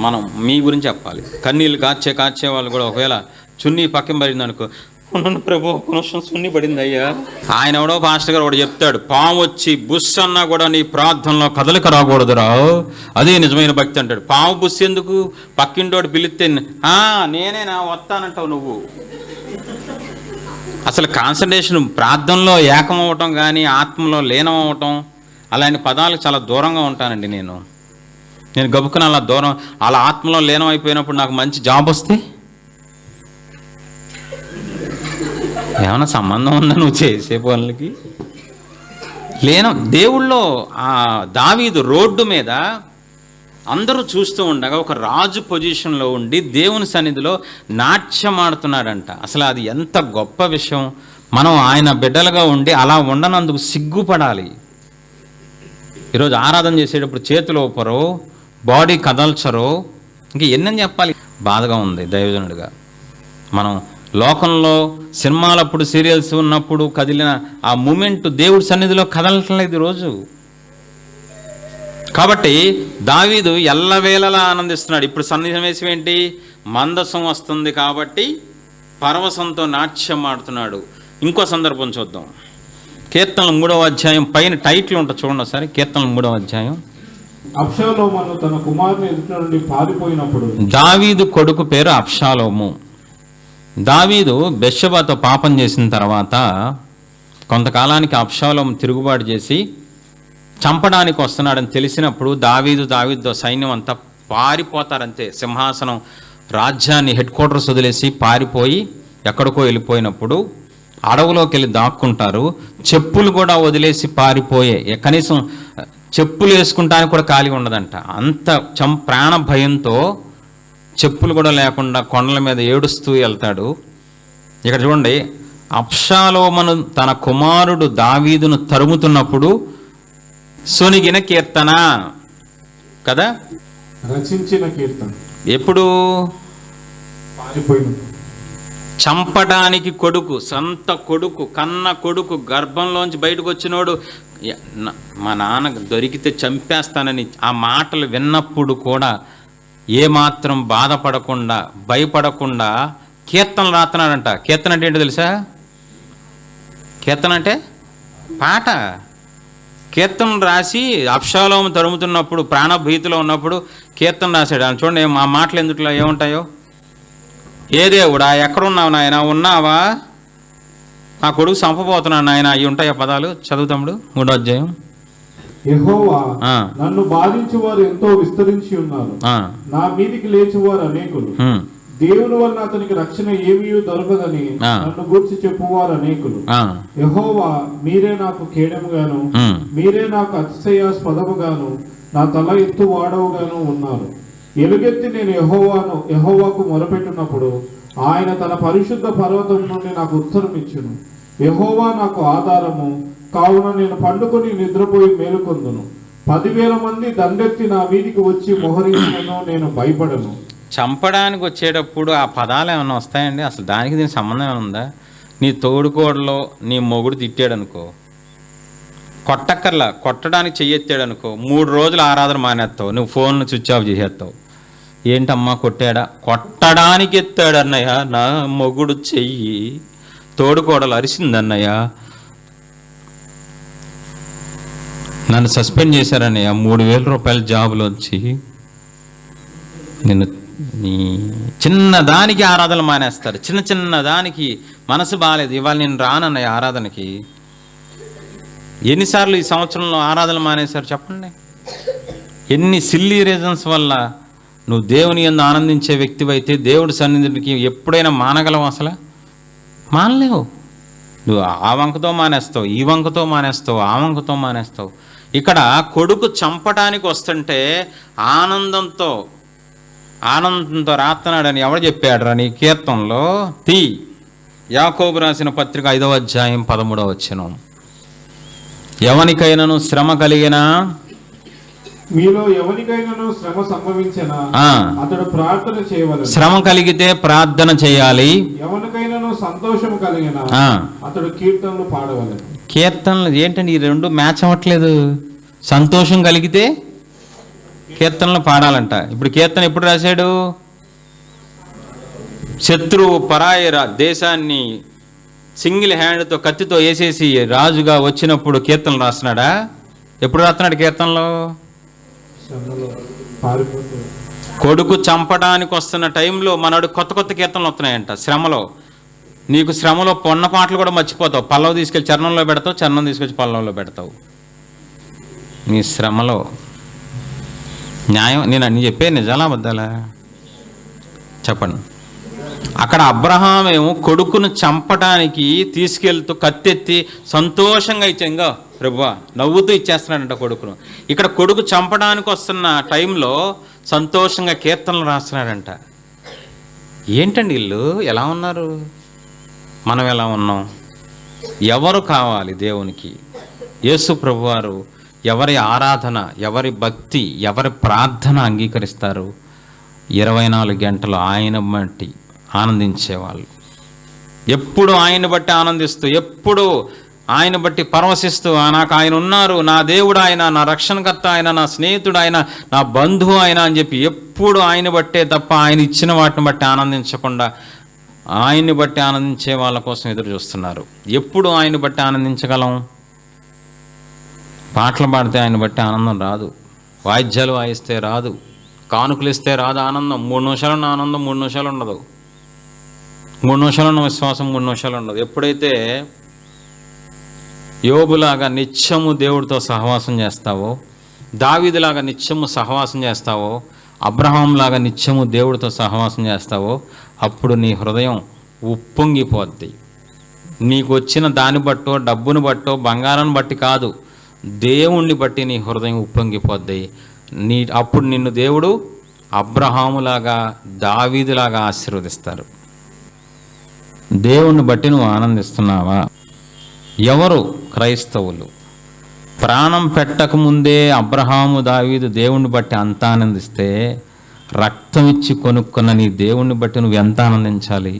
మనం మీ గురించి చెప్పాలి. కన్నీళ్ళు కార్చే వాళ్ళు కూడా ఒకవేళ చున్నీ పక్కన పడింది అనుకో, ప్రభు కొంచెం సున్ని పడింది అయ్యా. ఆయన ఎవడో పాస్టర్ గారు ఒకటి చెప్తాడు, పాము వచ్చి బుస్ అన్నా కూడా నీ ప్రార్థనలో కదలిక రాకూడదురా, అదే నిజమైన భక్తి అంటాడు. పాము బుస్ ఎందుకు? పక్కింటోడు పిలిస్తే నేనేనా వస్తానంటావు నువ్వు. అసలు కాన్సన్ట్రేషన్ ప్రార్థనలో ఏకమవటం కానీ ఆత్మలో లీనం అవ్వటం అలాంటి పదాలకు చాలా దూరంగా ఉంటానండి. నేను గబుక్కున అలా దూరం, అలా ఆత్మలో లీనం అయిపోయినప్పుడు నాకు మంచి జాబ్ వస్తే ఏమైనా సంబంధం ఉందా నువ్వు చేసే పనులకి? లీనం. దేవుళ్ళో దావీదు రోడ్డు మీద అందరూ చూస్తూ ఉండగా ఒక రాజు పొజిషన్లో ఉండి దేవుని సన్నిధిలో నాట్యమాడుతున్నాడంట. అసలు అది ఎంత గొప్ప విషయం. మనం ఆయన బిడ్డలుగా ఉండి అలా ఉండనందుకు సిగ్గుపడాలి. ఈరోజు ఆరాధన చేసేటప్పుడు చేతులు ఊపరో, బాడీ కదల్చరో, ఇంక ఎన్నని చెప్పాలి. బాధగా ఉంది దైవజనుడిగా. మనం లోకంలో సినిమాలప్పుడు, సీరియల్స్ ఉన్నప్పుడు కదిలిన ఆ మూమెంట్ దేవుడి సన్నిధిలో కదలటం లేదు ఈరోజు. కాబట్టి దావీదు ఎల్లవేళలా ఆనందిస్తున్నాడు. ఇప్పుడు సన్నివేశం ఏంటి? మందసం వస్తుంది కాబట్టి పరవశంతో నాట్యం ఆడుతున్నాడు. ఇంకో సందర్భం చూద్దాం. కీర్తనలు 3వ అధ్యాయం పైన టైటిల్ ఉంటుంది చూడండి ఒకసారి. కీర్తనలు 3వ అధ్యాయం. అబ్షాలోము తన కుమారుని ఎదుట నుండి పారిపోయినప్పుడు. దావీదు కొడుకు పేరు అబ్షాలోము. దావీదు బెత్షెబాతో పాపం చేసిన తర్వాత కొంతకాలానికి అబ్షాలోము తిరుగుబాటు చేసి చంపడానికి వస్తున్నాడని తెలిసినప్పుడు దావీదుతో సైన్యం అంతా పారిపోతారంతే. సింహాసనం, రాజ్యాన్ని, హెడ్ క్వార్టర్స్ వదిలేసి పారిపోయి ఎక్కడికో వెళ్ళిపోయినప్పుడు అడవులోకి వెళ్ళి దాక్కుంటారు. చెప్పులు కూడా వదిలేసి పారిపోయే, కనీసం చెప్పులు వేసుకుంటానికి కూడా ఖాళీ ఉండదంట. అంత ప్రాణ భయంతో చెప్పులు కూడా లేకుండా కొండల మీద ఏడుస్తూ వెళ్తాడు. ఇక్కడ చూడండి, అబ్షాలోమును తన కుమారుడు దావీదును తరుముతున్నప్పుడు సొనిగిన కీర్తన కదా, రచించిన కీర్తన. ఎప్పుడు? పారిపోయినప్పుడు. చంపడానికి కొడుకు, సొంత కొడుకు, కన్న కొడుకు గర్భంలోంచి బయటకు వచ్చినోడు మా నాన్న దొరికితే చంపేస్తానని ఆ మాటలు విన్నప్పుడు కూడా ఏమాత్రం బాధపడకుండా, భయపడకుండా కీర్తనలు రాస్తున్నాడంట. కీర్తన అంటే ఏంటో తెలుసా? కీర్తన అంటే పాట. కీర్తనలు రాసి అబ్షాలోము తరుముతున్నప్పుడు, ప్రాణభీతిలో ఉన్నప్పుడు కీర్తన రాశాడు. అని చూడండి ఆ మాటలు ఎందుకులో ఏముంటాయో. ఏ దేవుడా, ఎక్కడున్నావు నాయన? ఉన్నావా? నా కొడుకు చంపబోతున్నాను నాయన. అవి ఉంటాయి పదాలు. చదువుతాముడు 3వ అధ్యాయం. యెహోవా, నన్ను బాధించు వారు ఎంతో విస్తరించి ఉన్నారు, నా మీదికి లేచివారు అనేకులు. దేవుని వల్ల అతనికి రక్షణ ఏమీ దొరకదని నన్ను గూర్చి చెప్పువారు అనేకులు. యెహోవా, మీరే నాకు కేడముగాను, మీరే నాకు అతిశయాస్పదముగాను, నా తల ఎత్తు వాడవుగాను ఉన్నారు. ఎలుగెత్తి నేను యెహోవాకు మొరపెట్టినప్పుడు ఆయన తన పరిశుద్ధ పర్వతం నుండి నాకు ఉత్తరం ఇచ్చును. యెహోవా నాకు ఆధారము, కావున నేను పండుకొని నిద్రపోయి మేలుకొందును. 10,000 మంది దండెత్తి నా మీదికి వచ్చి మోహరించినను నేను భయపడను. చంపడానికి వచ్చేటప్పుడు ఆ పదాలు ఏమైనా వస్తాయండి? అసలు దానికి దీనికి సంబంధం ఏమైనా ఉందా? నీ తోడుకోడలో నీ మొగుడు తిట్టాడు అనుకో, కొట్టక్కర్లా, కొట్టడానికి చెయ్యెత్తాడు అనుకో, 3 రోజులు ఆరాధన మానేస్తావు, నువ్వు ఫోన్ను స్విచ్ ఆఫ్ చేసేస్తావు. ఏంటమ్మా కొట్టాడా? కొట్టడానికి ఎత్తాడు అన్నయ్య నా మొగుడు చెయ్యి, తోడుకోడలు అరిసింది అన్నయ్య, నన్ను సస్పెండ్ చేశారన్నయ్య, 3,000 రూపాయల జాబులో వచ్చి. నిన్ను నీ చిన్నదానికి ఆరాధనలు మానేస్తారు. చిన్న దానికి మనసు బాగాలేదు, ఇవాళ నేను రానన్నయ్య ఆరాధనకి. ఎన్నిసార్లు ఈ సంవత్సరంలో ఆరాధనలు మానేశారు చెప్పండి? ఎన్ని సిల్లీ రీజన్స్ వల్ల నువ్వు దేవుని యందు ఆనందించే వ్యక్తివైతే దేవుడి సన్నిధికి ఎప్పుడైనా మానగలవు? అసలు మానలేవు. నువ్వు ఆ వంకతో మానేస్తావు, ఈ వంకతో మానేస్తావు, ఆ వంకతో మానేస్తావు. ఇక్కడ కొడుకు చంపటానికి వస్తుంటే ఆనందంతో రాస్తున్నాడని ఎవడు చెప్పాడు రా నీ కీర్తనలో? యాకోబు రాసిన పత్రిక 5వ అధ్యాయం 13వ వచనం. ఎవనికైనాను శ్రమ కలిగినా, మీలో ఎవరికైనాను శ్రమ సంభవించినా అతడు ప్రార్థన చేయవలెను. శ్రమ కలిగితే ప్రార్థన చేయాలి. ఎవరికైనాను సంతోషం కలిగినా అతడు కీర్తనలు పాడవలెను. కీర్తనలు ఏంటండి? ఈ రెండు మ్యాచ్ అవ్వట్లేదు. సంతోషం కలిగితే కీర్తనలు పాడాలంట. ఇప్పుడు కీర్తన ఎప్పుడు రాశాడు? శత్రువు పరాయి దేశాన్ని సింగిల్ హ్యాండ్తో కత్తితో వేసేసి రాజుగా వచ్చినప్పుడు కీర్తనలు రాస్తున్నాడా? ఎప్పుడు రాస్తున్నాడు కీర్తనలో? కొడుకు చంపడానికి వస్తున్న టైంలో మనడు కొత్త కొత్త కీర్తనలు వస్తున్నాయంట. శ్రమలో నీకు శ్రమలో పొన్న పాటలు కూడా మర్చిపోతావు. పల్లవ తీసుకెళ్ళి చరణంలో పెడతావు, చరణం తీసుకొచ్చి పల్లవంలో పెడతావు. నీ శ్రమలో న్యాయం. నేను అన్ని చెప్పే నిజాలా అబద్ధాలా చెప్పండి. అక్కడ అబ్రహాం ఏమో కొడుకును చంపటానికి తీసుకెళ్తూ కత్తెత్తి సంతోషంగా ఇచ్చాంగా ప్రభువా నవ్వుతూ ఇచ్చేస్తున్నాడంట కొడుకును. ఇక్కడ కొడుకు చంపడానికి వస్తున్న టైంలో సంతోషంగా కీర్తనలు రాస్తున్నాడంట. ఏంటండి వీళ్ళు ఎలా ఉన్నారు? మనం ఎలా ఉన్నాం? ఎవరు కావాలి దేవునికి? యేసు ప్రభువారు ఎవరి ఆరాధన, ఎవరి భక్తి, ఎవరి ప్రార్థన అంగీకరిస్తారు? 24 గంటలు ఆయన బట్టి ఆనందించేవాళ్ళు, ఎప్పుడు ఆయన బట్టి ఆనందిస్తూ, ఎప్పుడు ఆయన బట్టి పరవశిస్తూ, నాకు ఆయన ఉన్నారు, నా దేవుడు ఆయన, నా రక్షణకర్త ఆయన, నా స్నేహితుడు ఆయన, నా బంధువు ఆయన అని చెప్పి ఎప్పుడు ఆయన బట్టే తప్ప ఆయన ఇచ్చిన వాటిని బట్టి ఆనందించకుండా ఆయన్ని బట్టి ఆనందించే వాళ్ళ కోసం ఎదురు చూస్తున్నారు. ఎప్పుడు ఆయన బట్టి ఆనందించగలం? పాటలు పాడితే ఆయన బట్టి ఆనందం రాదు, వాయిద్యాలు వాయిస్తే రాదు, కానుకలు ఇస్తే రాదు ఆనందం. 3 నిమిషాలు ఉన్న ఆనందం 3 నిమిషాలు ఉండదు. 3 నిమిషాలు ఉన్న విశ్వాసం 3 నిమిషాలు ఉండదు. ఎప్పుడైతే యోబులాగా నిత్యము దేవుడితో సహవాసం చేస్తావో, దావీదులాగా నిత్యము సహవాసం చేస్తావో, అబ్రహాంలాగా నిత్యము దేవుడితో సహవాసం చేస్తావో, అప్పుడు నీ హృదయం ఉప్పొంగిపోద్ది. నీకు వచ్చిన దాన్ని బట్టో, డబ్బును బట్టో, బంగారాన్ని బట్టి కాదు, దేవుణ్ణి బట్టి నీ హృదయం ఉప్పొంగిపోద్ది. అప్పుడు నిన్ను దేవుడు అబ్రహాములాగా, దావీదులాగా ఆశీర్వదిస్తారు. దేవుణ్ణి బట్టి నువ్వు ఆనందిస్తున్నావా? ఎవరు క్రైస్తవులు? ప్రాణం పెట్టకముందే అబ్రహాము, దావీదు దేవుణ్ణి బట్టి అంత ఆనందిస్తే, రక్తం ఇచ్చి కొనుక్కున్న నీ దేవుణ్ణి బట్టి నువ్వు ఎంత ఆనందించాలి?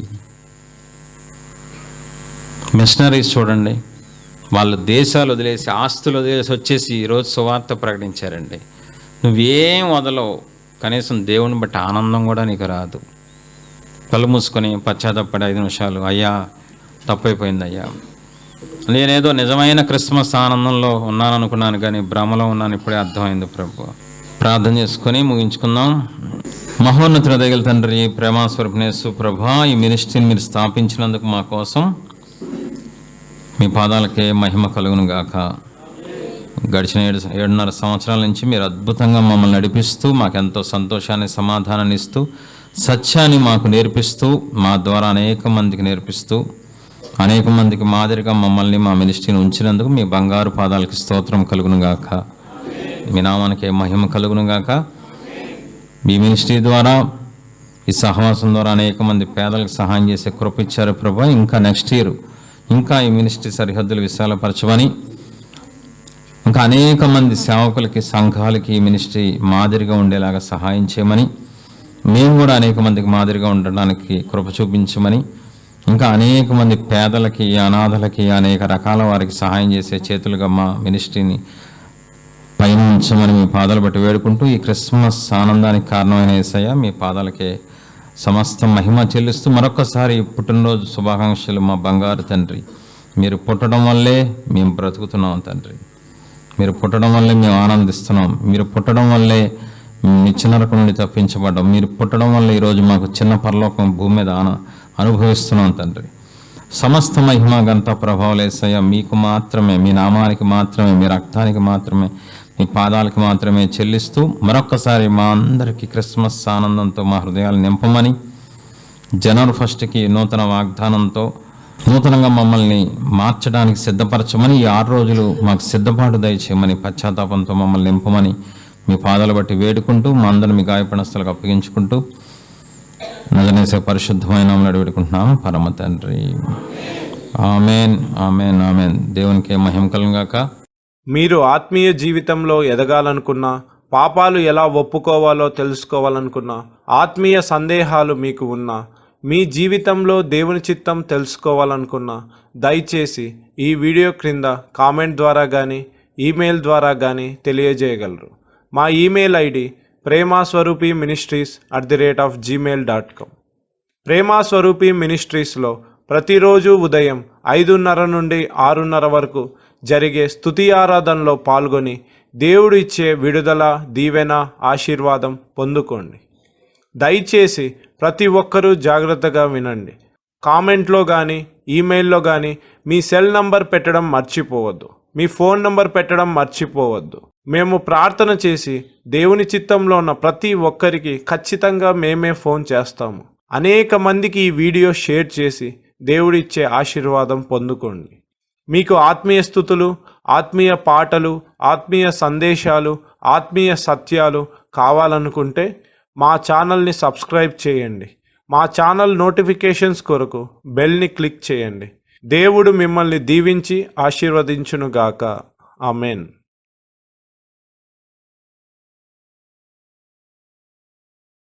మిషనరీస్ చూడండి, వాళ్ళ దేశాలు వదిలేసి, ఆస్తులు వదిలేసి వచ్చేసి ఈరోజు సువార్త ప్రకటించారండి. నువ్వేం వదలవు, కనీసం దేవుని బట్టి ఆనందం కూడా నీకు రాదు. కళ్ళు మూసుకొని పశ్చాత్తపడి 5 నిమిషాలు, అయ్యా తప్పైపోయింది అయ్యా, నేనేదో నిజమైన క్రిస్మస్ ఆనందంలో ఉన్నాను అనుకున్నాను, కానీ భ్రమలో ఉన్నాను, ఇప్పుడే అర్థమైంది ప్రభు. ప్రార్థన చేసుకొని ముగించుకుందాం. మహోన్నతుల దయగల తండ్రి, ప్రేమాస్వరూపిణేసు ప్రభా, ఈ మినిస్ట్రీని మీరు స్థాపించినందుకు మా కోసం మీ పాదాలకే మహిమ కలుగును గాక. గడిచిన 7.5 సంవత్సరాల నుంచి మీరు అద్భుతంగా మమ్మల్ని నడిపిస్తూ, మాకెంతో సంతోషాన్ని, సమాధానాన్ని ఇస్తూ, సత్యాన్ని మాకు నేర్పిస్తూ, మా ద్వారా అనేక మందికి నేర్పిస్తూ, అనేక మందికి మాదిరిగా మమ్మల్ని, మా మినిస్ట్రీని ఉంచినందుకు మీ బంగారు పాదాలకి స్తోత్రం కలుగును గాక. మీ నామానికి మహిమ కలుగును గాక. మీ మినిస్ట్రీ ద్వారా, ఈ సహవాసం ద్వారా అనేక మంది పేదలకు సహాయం చేసే కృప ఇచ్చారు ప్రభా. ఇంకా నెక్స్ట్ ఇయర్ ఇంకా ఈ మినిస్ట్రీ సరిహద్దులు విశాలపరచమని, ఇంకా అనేక మంది సేవకులకి, సంఘాలకి ఈ మినిస్ట్రీ మాదిరిగా ఉండేలాగా సహాయం చేయమని, మేము కూడా అనేక మందికి మాదిరిగా ఉండడానికి కృప చూపించమని, ఇంకా అనేక మంది పేదలకి, అనాథలకి, అనేక రకాల వారికి సహాయం చేసే చేతులుగా మా మినిస్ట్రీని పైన ఉంచమని మీ పాదాలు బట్టి వేడుకుంటూ, ఈ క్రిస్మస్ ఆనందానికి కారణమైన యేసయ్య మీ పాదాలకే సమస్త మహిమ చెల్లిస్తూ, మరొకసారి పుట్టినరోజు శుభాకాంక్షలు మా బంగారు తండ్రి. మీరు పుట్టడం వల్లే మేము బ్రతుకుతున్నాం తండ్రి, మీరు పుట్టడం వల్లే మేము ఆనందిస్తున్నాం, మీరు పుట్టడం వల్లే నిత్య నరకం నుండి తప్పించబడ్డాం, మీరు పుట్టడం వల్ల ఈరోజు మాకు చిన్న పరలోకం భూమి మీద అనుభవిస్తున్నాం తండ్రి. సమస్త మహిమ ఘనత ప్రభావాలు యేసయ్య మీకు మాత్రమే, మీ నామానికి మాత్రమే, మీ రక్తానికి మాత్రమే, మీ పాదాలకు మాత్రమే చెల్లిస్తూ మరొక్కసారి మా అందరికీ క్రిస్మస్ ఆనందంతో మా హృదయాలు నింపమని, జనవరి 1కి నూతన వాగ్దానంతో నూతనంగా మమ్మల్ని మార్చడానికి సిద్ధపరచమని, ఈ 6 రోజులు మాకు సిద్ధపాటు దయచేయమని, పశ్చాత్తాపంతో మమ్మల్ని నింపమని మీ పాదాలు బట్టి వేడుకుంటూ మా అందరిని మీ గాయపడస్థలకు అప్పగించుకుంటూ నజరేసే పరిశుద్ధమైన నామములో వేడుకుంటున్నాం పరమ తండ్రి. Amen, amen, amen. దేవునికి మహిమ కలుగును గాక. మీరు ఆత్మీయ జీవితంలో ఎదగాలనుకున్నా, పాపాలు ఎలా ఒప్పుకోవాలో తెలుసుకోవాలనుకున్నా, ఆత్మీయ సందేహాలు మీకు ఉన్నా, మీ జీవితంలో దేవుని చిత్తం తెలుసుకోవాలనుకున్నా, దయచేసి ఈ వీడియో క్రింద కామెంట్ ద్వారా కానీ ఈమెయిల్ ద్వారా కానీ తెలియజేయగలరు. మా ఈమెయిల్ ఐడి premaswarupiministries@gmail.com. ప్రేమాస్వరూపి మినిస్ట్రీస్లో ప్రతిరోజు ఉదయం 5:30 నుండి 6:30 వరకు జరిగే స్తుతి ఆరాధనలో పాల్గొని దేవుడు ఇచ్చే విడుదల, దీవెన, ఆశీర్వాదం పొందుకోండి. దయచేసి ప్రతి ఒక్కరూ జాగ్రత్తగా వినండి. కామెంట్లో కానీ ఈమెయిల్లో కానీ మీ సెల్ నంబర్ పెట్టడం మర్చిపోవద్దు, మీ ఫోన్ నంబర్ పెట్టడం మర్చిపోవద్దు. మేము ప్రార్థన చేసి దేవుని చిత్తంలో ఉన్న ప్రతి ఒక్కరికి ఖచ్చితంగా మేమే ఫోన్ చేస్తాము. అనేక మందికి ఈ వీడియో షేర్ చేసి దేవుడిచ్చే ఆశీర్వాదం పొందుకోండి. మీకు ఆత్మీయ స్తుతులు, ఆత్మీయ పాటలు, ఆత్మీయ సందేశాలు, ఆత్మీయ సత్యాలు కావాలనుకుంటే మా ఛానల్ని సబ్స్క్రైబ్ చేయండి. మా ఛానల్ నోటిఫికేషన్స్ కొరకు బెల్ని క్లిక్ చేయండి. దేవుడు మిమ్మల్ని దీవించి ఆశీర్వదించునుగాక. ఆమెన్.